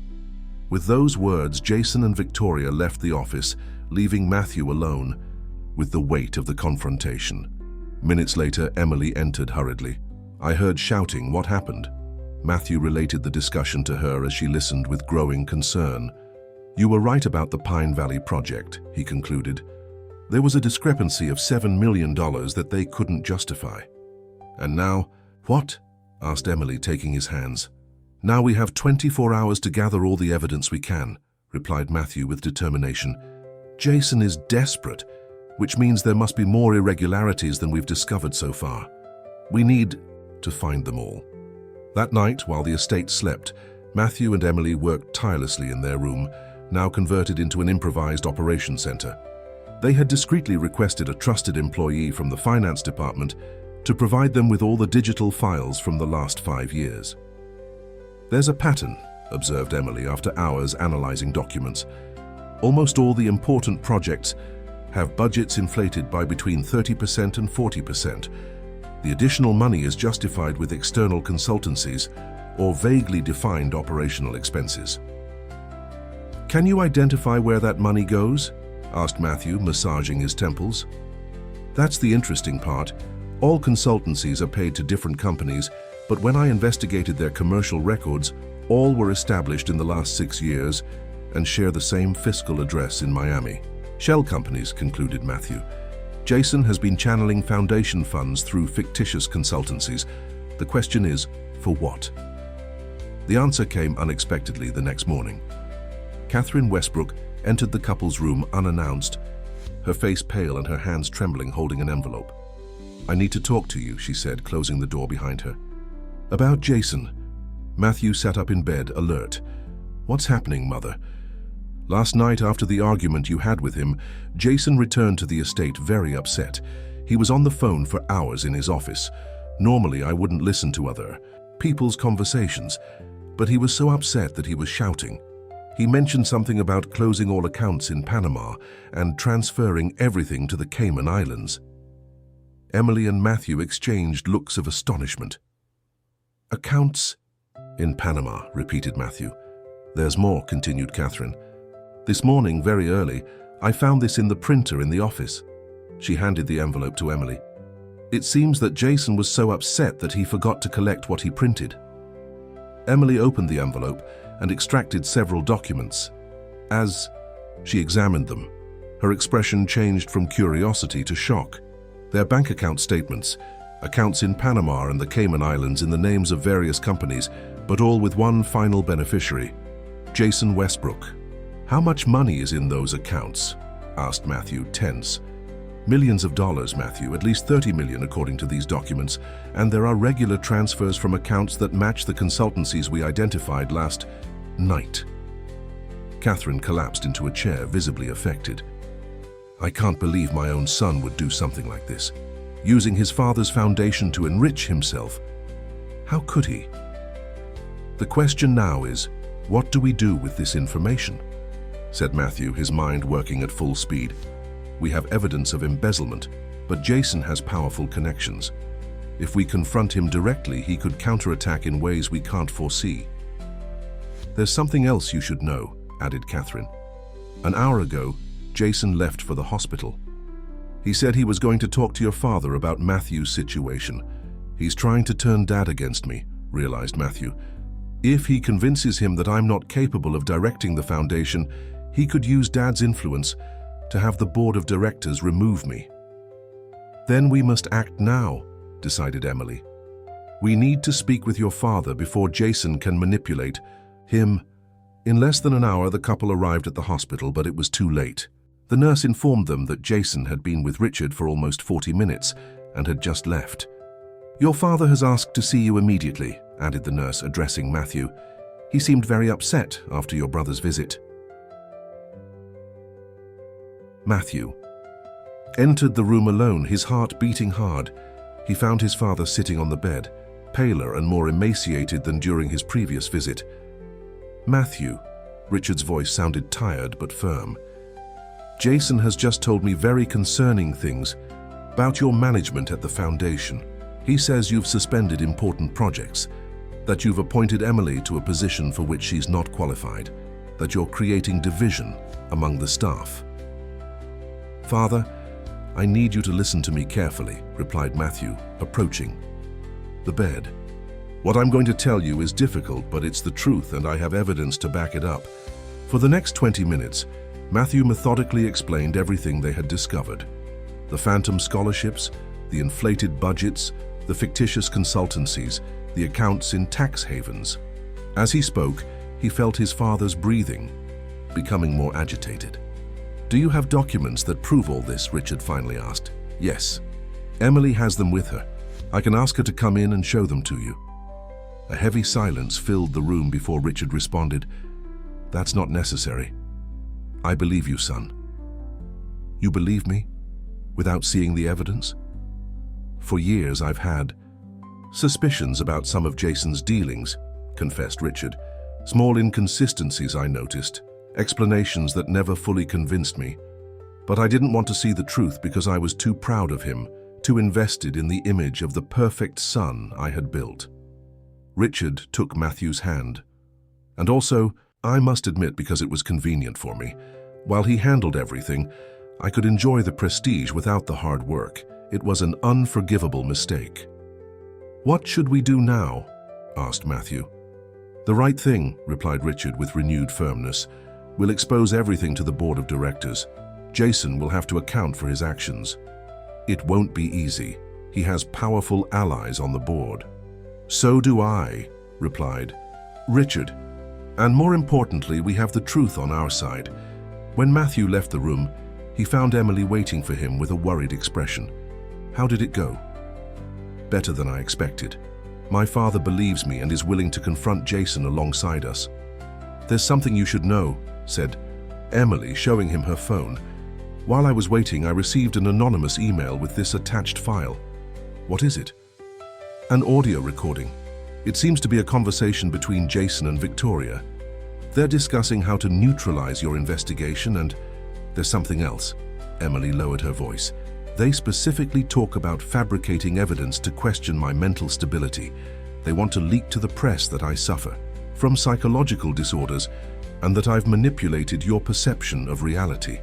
With those words, Jason and Victoria left the office, leaving Matthew alone with the weight of the confrontation. Minutes later, Emily entered hurriedly. I heard shouting. What happened? Matthew related the discussion to her as she listened with growing concern. You were right about the Pine Valley project, he concluded. There was a discrepancy of $7 million that they couldn't justify. And now, what? Asked Emily, taking his hands. Now we have 24 hours to gather all the evidence we can, replied Matthew with determination. Jason is desperate, which means there must be more irregularities than we've discovered so far. We need to find them all. That night, while the estate slept, Matthew and Emily worked tirelessly in their room, now converted into an improvised operations center. They had discreetly requested a trusted employee from the finance department to provide them with all the digital files from the last 5 years. There's a pattern, observed Emily after hours analyzing documents. Almost all the important projects have budgets inflated by between 30% and 40%. The additional money is justified with external consultancies or vaguely defined operational expenses. Can you identify where that money goes? Asked Matthew, massaging his temples. That's the interesting part. All consultancies are paid to different companies, but when I investigated their commercial records, all were established in the last 6 years and share the same fiscal address in Miami. Shell companies, concluded Matthew. Jason has been channeling foundation funds through fictitious consultancies. The question is, for what? The answer came unexpectedly the next morning. Catherine Westbrook entered the couple's room unannounced, her face pale and her hands trembling, holding an envelope. I need to talk to you, she said, closing the door behind her. About Jason. Matthew sat up in bed, alert. What's happening, Mother? Last night, after the argument you had with him, Jason returned to the estate very upset. He was on the phone for hours in his office. Normally, I wouldn't listen to other people's conversations, but he was so upset that he was shouting. He mentioned something about closing all accounts in Panama and transferring everything to the Cayman Islands. Emily and Matthew exchanged looks of astonishment. Accounts in Panama, repeated Matthew. There's more, continued Catherine. This morning, very early, I found this in the printer in the office. She handed the envelope to Emily. It seems that Jason was so upset that he forgot to collect what he printed. Emily opened the envelope and extracted several documents. As she examined them, her expression changed from curiosity to shock. Their bank account statements, accounts in Panama and the Cayman Islands in the names of various companies, but all with one final beneficiary, Jason Westbrook. How much money is in those accounts? Asked Matthew, tense. Millions of dollars, Matthew, at least 30 million according to these documents, and there are regular transfers from accounts that match the consultancies we identified last night. Catherine collapsed into a chair, visibly affected. I can't believe my own son would do something like this, using his father's foundation to enrich himself. How could he? The question now is, what do we do with this information? Said Matthew, his mind working at full speed. We have evidence of embezzlement, but Jason has powerful connections. If we confront him directly, he could counterattack in ways we can't foresee. There's something else you should know, added Catherine. An hour ago, Jason left for the hospital. He said he was going to talk to your father about Matthew's situation. He's trying to turn Dad against me, realized Matthew. If he convinces him that I'm not capable of directing the foundation, he could use Dad's influence to have the board of directors remove me. Then we must act now, decided Emily. We need to speak with your father before Jason can manipulate him. In less than an hour, the couple arrived at the hospital, but it was too late. The nurse informed them that Jason had been with Richard for almost 40 minutes and had just left. Your father has asked to see you immediately, added the nurse, addressing Matthew. He seemed very upset after your brother's visit. Matthew entered the room alone, his heart beating hard. He found his father sitting on the bed, paler and more emaciated than during his previous visit. Matthew, Richard's voice sounded tired but firm. Jason has just told me very concerning things about your management at the foundation. He says you've suspended important projects, that you've appointed Emily to a position for which she's not qualified, that you're creating division among the staff. Father, I need you to listen to me carefully, replied Matthew, approaching the bed. What I'm going to tell you is difficult, but it's the truth, and I have evidence to back it up. For the next 20 minutes, Matthew methodically explained everything they had discovered. The phantom scholarships, the inflated budgets, the fictitious consultancies, the accounts in tax havens. As he spoke, he felt his father's breathing, becoming more agitated. Do you have documents that prove all this? Richard finally asked. Yes. Emily has them with her. I can ask her to come in and show them to you. A heavy silence filled the room before Richard responded. That's not necessary. I believe you, son. You believe me? Without seeing the evidence? For years I've had suspicions about some of Jason's dealings, confessed Richard. Small inconsistencies I noticed, explanations that never fully convinced me. But I didn't want to see the truth because I was too proud of him, too invested in the image of the perfect son I had built. Richard took Matthew's hand. And also, I must admit, because it was convenient for me, while he handled everything, I could enjoy the prestige without the hard work. It was an unforgivable mistake. What should we do now? Asked Matthew. The right thing, replied Richard with renewed firmness. We'll expose everything to the board of directors. Jason will have to account for his actions. It won't be easy. He has powerful allies on the board. So do I, replied Richard. And more importantly, we have the truth on our side. When Matthew left the room, he found Emily waiting for him with a worried expression. How did it go? Better than I expected. My father believes me and is willing to confront Jason alongside us. There's something you should know, said Emily, showing him her phone. While I was waiting, I received an anonymous email with this attached file. What is it? An audio recording. It seems to be a conversation between Jason and Victoria. They're discussing how to neutralize your investigation, and there's something else. Emily lowered her voice. They specifically talk about fabricating evidence to question my mental stability. They want to leak to the press that I suffer from psychological disorders and that I've manipulated your perception of reality.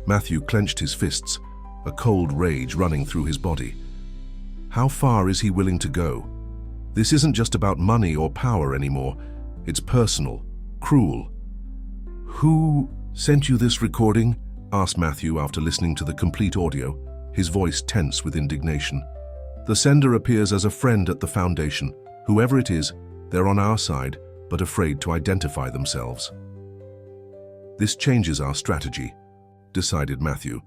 Matthew clenched his fists, a cold rage running through his body. How far is he willing to go? This isn't just about money or power anymore. It's personal, cruel. Who sent you this recording? Asked Matthew after listening to the complete audio, his voice tense with indignation. The sender appears as a friend at the foundation. Whoever it is, they're on our side, but afraid to identify themselves. This changes our strategy, decided Matthew.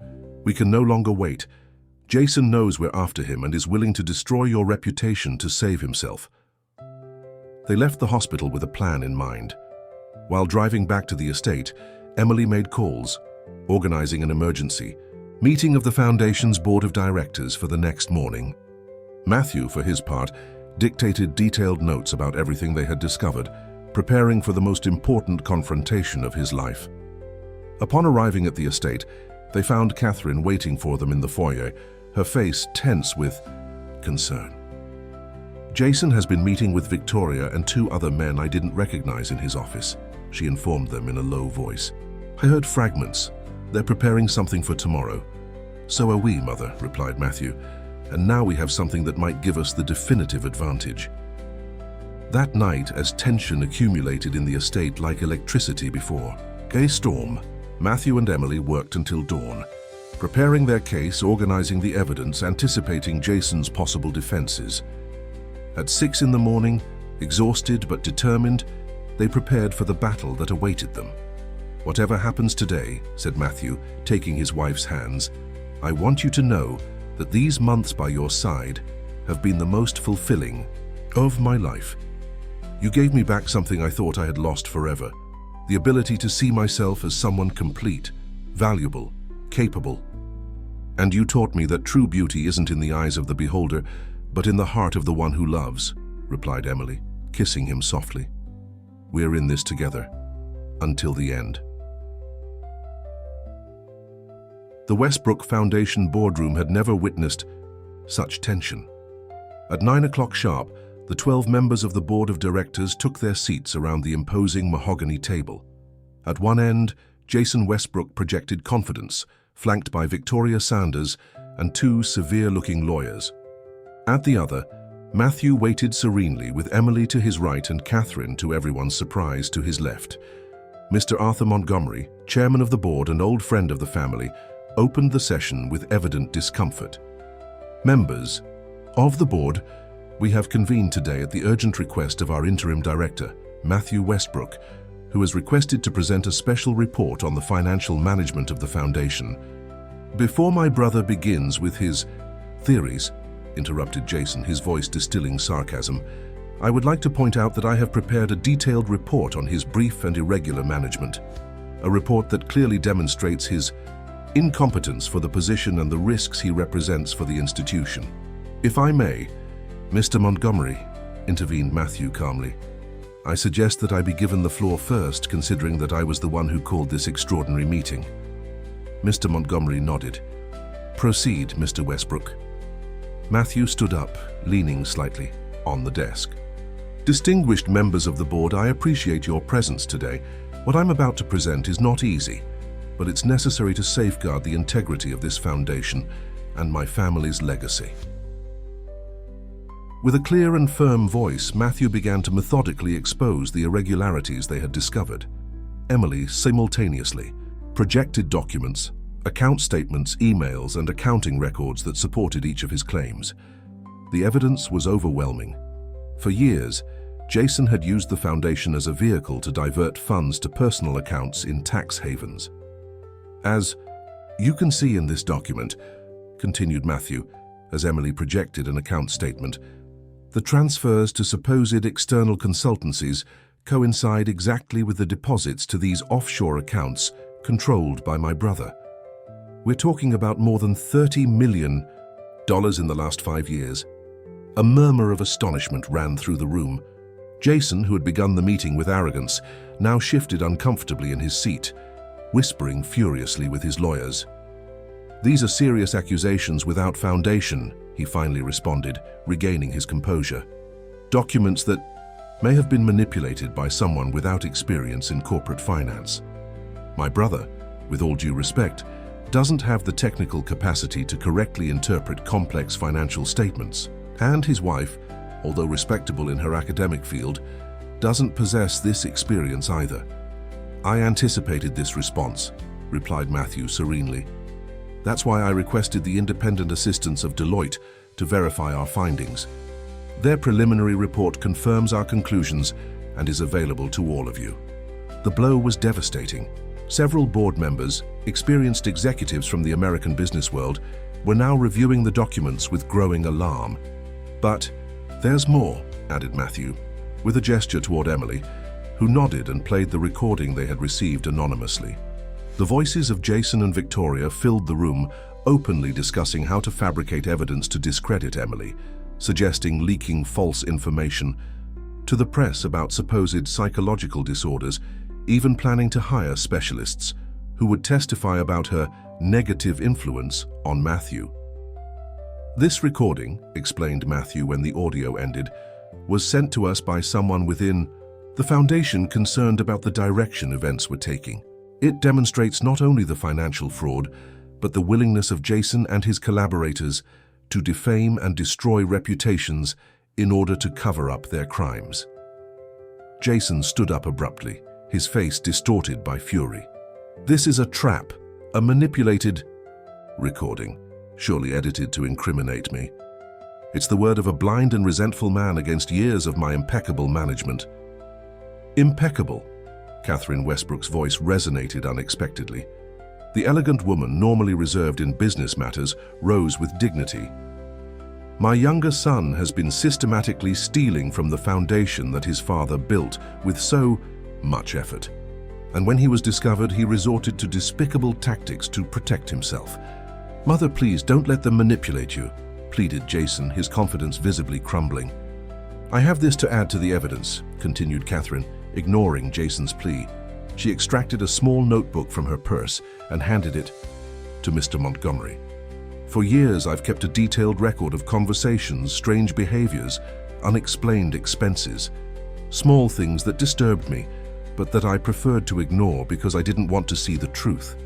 We can no longer wait. Jason knows we're after him and is willing to destroy your reputation to save himself." They left the hospital with a plan in mind. While driving back to the estate, Emily made calls, organizing an emergency meeting of the Foundation's Board of Directors for the next morning. Matthew, for his part, dictated detailed notes about everything they had discovered, preparing for the most important confrontation of his life. Upon arriving at the estate, they found Catherine waiting for them in the foyer, her face tense with concern. "Jason has been meeting with Victoria and 2 other men I didn't recognize in his office," she informed them in a low voice. "I heard fragments. They're preparing something for tomorrow." "So are we, Mother," replied Matthew, "and now we have something that might give us the definitive advantage." That night, as tension accumulated in the estate like electricity before a storm, Matthew and Emily worked until dawn, preparing their case, organizing the evidence, anticipating Jason's possible defenses. At 6 in the morning, exhausted but determined, they prepared for the battle that awaited them. "Whatever happens today," said Matthew, taking his wife's hands, "I want you to know that these months by your side have been the most fulfilling of my life. You gave me back something I thought I had lost forever, the ability to see myself as someone complete, valuable, capable. And you taught me that true beauty isn't in the eyes of the beholder, but in the heart of the one who loves," replied Emily, kissing him softly. "We're in this together, until the end." The Westbrook Foundation boardroom had never witnessed such tension. At 9 o'clock sharp, the 12 members of the board of directors took their seats around the imposing mahogany table. At one end, Jason Westbrook projected confidence, flanked by Victoria Sanders and 2 severe-looking lawyers. At the other, Matthew waited serenely with Emily to his right and Catherine, to everyone's surprise, to his left. Mr. Arthur Montgomery, chairman of the board and old friend of the family, opened the session with evident discomfort. "Members of the board, we have convened today at the urgent request of our interim director, Matthew Westbrook, who has requested to present a special report on the financial management of the foundation." "Before my brother begins with his theories," interrupted Jason, his voice distilling sarcasm, "I would like to point out that I have prepared a detailed report on his brief and irregular management, a report that clearly demonstrates his incompetence for the position and the risks he represents for the institution." "If I may, Mr. Montgomery," intervened Matthew calmly, "I suggest that I be given the floor first, considering that I was the one who called this extraordinary meeting." Mr. Montgomery nodded. "Proceed, Mr. Westbrook." Matthew stood up, leaning slightly on the desk. "Distinguished members of the board, I appreciate your presence today. What I'm about to present is not easy, but it's necessary to safeguard the integrity of this foundation and my family's legacy." With a clear and firm voice, Matthew began to methodically expose the irregularities they had discovered. Emily simultaneously projected documents, account statements, emails, and accounting records that supported each of his claims. The evidence was overwhelming. For years, Jason had used the foundation as a vehicle to divert funds to personal accounts in tax havens. "As you can see in this document," continued Matthew, as Emily projected an account statement, "the transfers to supposed external consultancies coincide exactly with the deposits to these offshore accounts controlled by my brother. We're talking about more than $30 million in the last 5 years." A murmur of astonishment ran through the room. Jason, who had begun the meeting with arrogance, now shifted uncomfortably in his seat, whispering furiously with his lawyers. "These are serious accusations without foundation," he finally responded, regaining his composure. "Documents that may have been manipulated by someone without experience in corporate finance. My brother, with all due respect, doesn't have the technical capacity to correctly interpret complex financial statements, and his wife, although respectable in her academic field, doesn't possess this experience either." "I anticipated this response," replied Matthew serenely. "That's why I requested the independent assistance of Deloitte to verify our findings. Their preliminary report confirms our conclusions and is available to all of you." The blow was devastating. Several board members, experienced executives from the American business world, were now reviewing the documents with growing alarm. "But there's more," added Matthew, with a gesture toward Emily, who nodded and played the recording they had received anonymously. The voices of Jason and Victoria filled the room, openly discussing how to fabricate evidence to discredit Emily, suggesting leaking false information to the press about supposed psychological disorders, even planning to hire specialists who would testify about her negative influence on Matthew. "This recording," explained Matthew when the audio ended, "was sent to us by someone within the foundation concerned about the direction events were taking. It demonstrates not only the financial fraud, but the willingness of Jason and his collaborators to defame and destroy reputations in order to cover up their crimes." Jason stood up abruptly, his face distorted by fury. "This is a trap, a manipulated recording, surely edited to incriminate me. It's the word of a blind and resentful man against years of my impeccable management." "Impeccable?" Catherine Westbrook's voice resonated unexpectedly. The elegant woman, normally reserved in business matters, rose with dignity. "My younger son has been systematically stealing from the foundation that his father built with so much effort. And when he was discovered, he resorted to despicable tactics to protect himself. Mother, please don't let them manipulate you," pleaded Jason, his confidence visibly crumbling. "I have this to add to the evidence," continued Catherine, ignoring Jason's plea. She extracted a small notebook from her purse and handed it to Mr. Montgomery. "For years, I've kept a detailed record of conversations, strange behaviors, unexplained expenses, small things that disturbed me, but that I preferred to ignore because I didn't want to see the truth.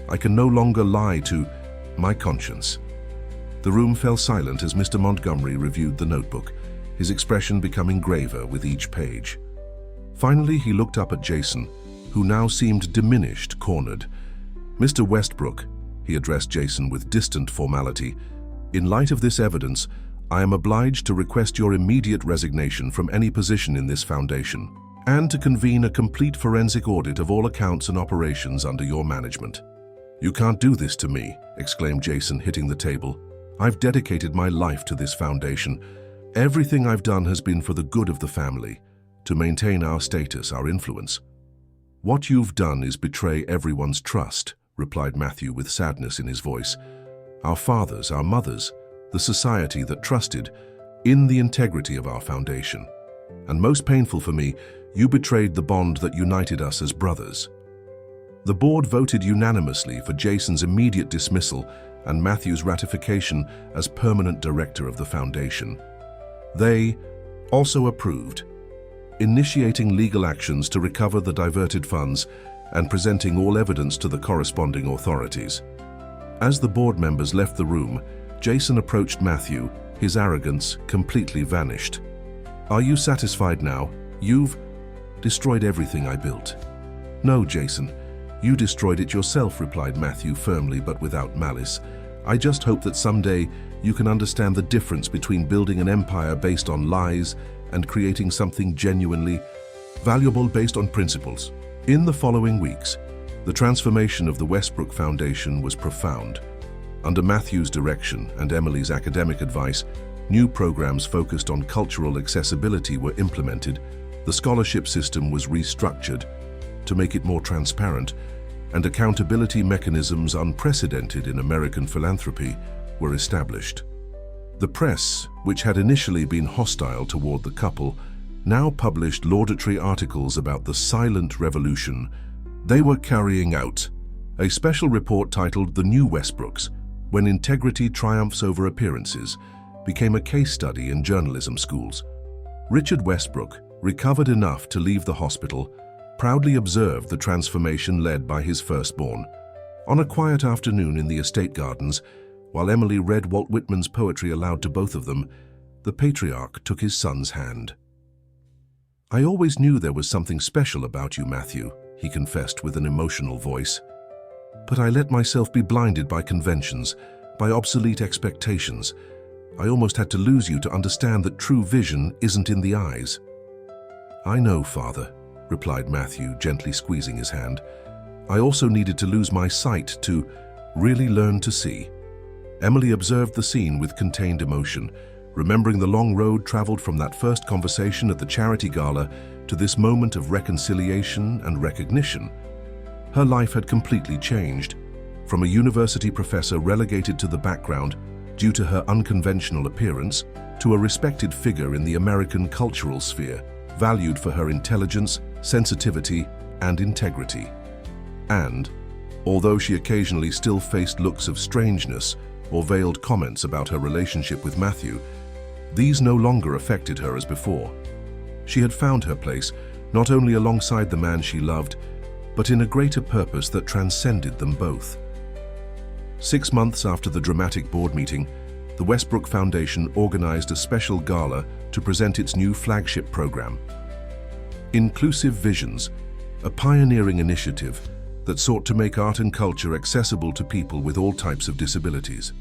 I can no longer lie to my conscience." The room fell silent as Mr. Montgomery reviewed the notebook, his expression becoming graver with each page. Finally, he looked up at Jason, who now seemed diminished, cornered. "Mr. Westbrook," he addressed Jason with distant formality, "in light of this evidence, I am obliged to request your immediate resignation from any position in this foundation, and to convene a complete forensic audit of all accounts and operations under your management." "You can't do this to me," exclaimed Jason, hitting the table. "I've dedicated my life to this foundation. Everything I've done has been for the good of the family, to maintain our status, our influence." "What you've done is betray everyone's trust," replied Matthew with sadness in his voice. "Our fathers, our mothers, the society that trusted in the integrity of our foundation. And most painful for me, you betrayed the bond that united us as brothers." The board voted unanimously for Jason's immediate dismissal and Matthew's ratification as permanent director of the foundation. They also approved initiating legal actions to recover the diverted funds and presenting all evidence to the corresponding authorities. As the board members left the room, Jason approached Matthew, his arrogance completely vanished. "Are you satisfied now? You've destroyed everything I built." "No, Jason, you destroyed it yourself," replied Matthew firmly but without malice. "I just hope that someday you can understand the difference between building an empire based on lies and creating something genuinely valuable based on principles." In the following weeks, the transformation of the Westbrook Foundation was profound. Under Matthew's direction and Emily's academic advice, new programs focused on cultural accessibility were implemented, the scholarship system was restructured to make it more transparent, and accountability mechanisms unprecedented in American philanthropy were established. The press, which had initially been hostile toward the couple, now published laudatory articles about the silent revolution they were carrying out. A special report titled "The New Westbrooks: When Integrity Triumphs Over Appearances" became a case study in journalism schools. Richard Westbrook, recovered enough to leave the hospital, proudly observed the transformation led by his firstborn. On a quiet afternoon in the estate gardens, while Emily read Walt Whitman's poetry aloud to both of them, the patriarch took his son's hand. "I always knew there was something special about you, Matthew," he confessed with an emotional voice. "But I let myself be blinded by conventions, by obsolete expectations. I almost had to lose you to understand that true vision isn't in the eyes." "I know, Father," replied Matthew, gently squeezing his hand. I also needed to lose my sight to really learn to see. Emily observed the scene with contained emotion, remembering the long road traveled from that first conversation at the charity gala to this moment of reconciliation and recognition. Her life had completely changed, from a university professor relegated to the background due to her unconventional appearance, to a respected figure in the American cultural sphere, valued for her intelligence, sensitivity, and integrity. And, although she occasionally still faced looks of strangeness or veiled comments about her relationship with Matthew, these no longer affected her as before. She had found her place, not only alongside the man she loved, but in a greater purpose that transcended them both. 6 months after the dramatic board meeting, the Westbrook Foundation organized a special gala to present its new flagship program, Inclusive Visions, a pioneering initiative that sought to make art and culture accessible to people with all types of disabilities.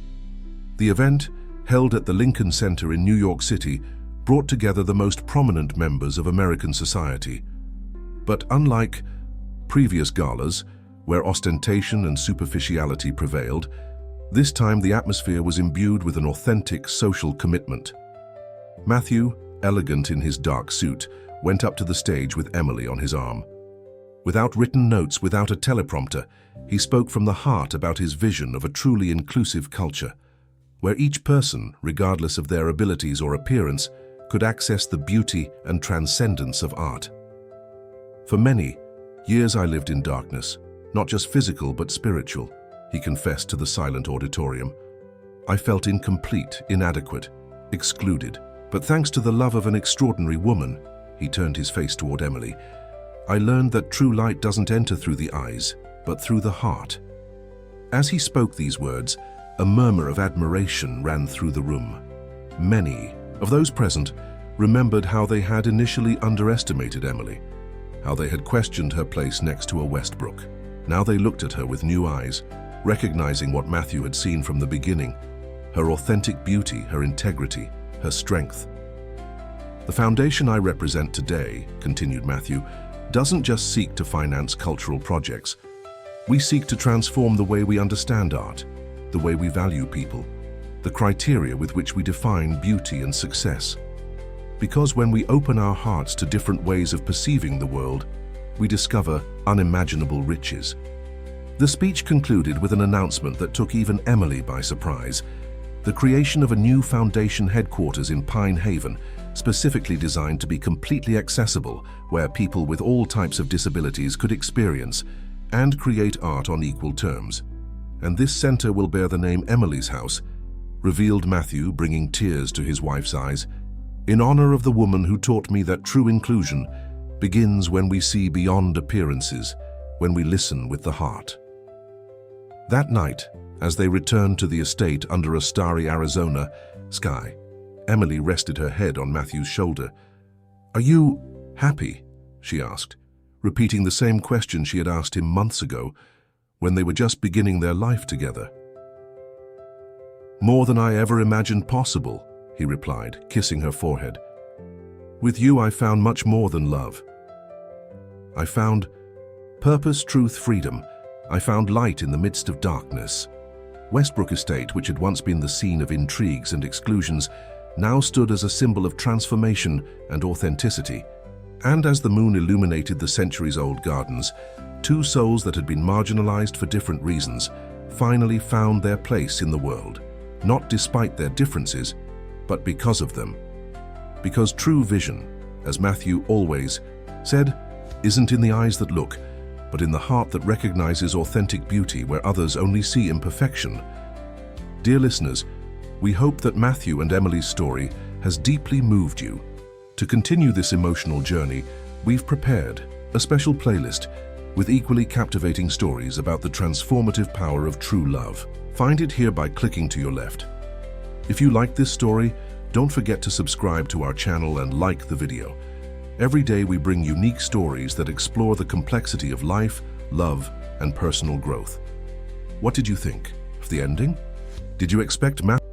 The event, held at the Lincoln Center in New York City, brought together the most prominent members of American society. But unlike previous galas, where ostentation and superficiality prevailed, this time the atmosphere was imbued with an authentic social commitment. Matthew, elegant in his dark suit, went up to the stage with Emily on his arm. Without written notes, without a teleprompter, he spoke from the heart about his vision of a truly inclusive culture, where each person, regardless of their abilities or appearance, could access the beauty and transcendence of art. For many years I lived in darkness, not just physical but spiritual, he confessed to the silent auditorium. I felt incomplete, inadequate, excluded. But thanks to the love of an extraordinary woman, he turned his face toward Emily, I learned that true light doesn't enter through the eyes, but through the heart. As he spoke these words, a murmur of admiration ran through the room. Many of those present remembered how they had initially underestimated Emily, how they had questioned her place next to a Westbrook. Now they looked at her with new eyes, recognizing what Matthew had seen from the beginning, her authentic beauty, her integrity, her strength. The foundation I represent today, continued Matthew, doesn't just seek to finance cultural projects. We seek to transform the way we understand art, the way we value people, the criteria with which we define beauty and success. Because when we open our hearts to different ways of perceiving the world, we discover unimaginable riches. The speech concluded with an announcement that took even Emily by surprise: the creation of a new foundation headquarters in Pine Haven, specifically designed to be completely accessible, where people with all types of disabilities could experience and create art on equal terms. And this center will bear the name Emily's House, revealed Matthew, bringing tears to his wife's eyes, in honor of the woman who taught me that true inclusion begins when we see beyond appearances, when we listen with the heart. That night, as they returned to the estate under a starry Arizona sky, Emily rested her head on Matthew's shoulder. "Are you happy?" she asked, repeating the same question she had asked him months ago when they were just beginning their life together. "More than I ever imagined possible," he replied, kissing her forehead. "With you I found much more than love. I found purpose, truth, freedom. I found light in the midst of darkness." Westbrook Estate, which had once been the scene of intrigues and exclusions, now stood as a symbol of transformation and authenticity. And as the moon illuminated the centuries-old gardens, two souls that had been marginalized for different reasons finally found their place in the world, not despite their differences, but because of them. Because true vision, as Matthew always said, isn't in the eyes that look, but in the heart that recognizes authentic beauty where others only see imperfection. Dear listeners, we hope that Matthew and Emily's story has deeply moved you. To continue this emotional journey, we've prepared a special playlist with equally captivating stories about the transformative power of true love. Find it here by clicking to your left. If you like this story, don't forget to subscribe to our channel and like the video. Every day we bring unique stories that explore the complexity of life, love, and personal growth. What did you think of the ending? Did you expect Matthew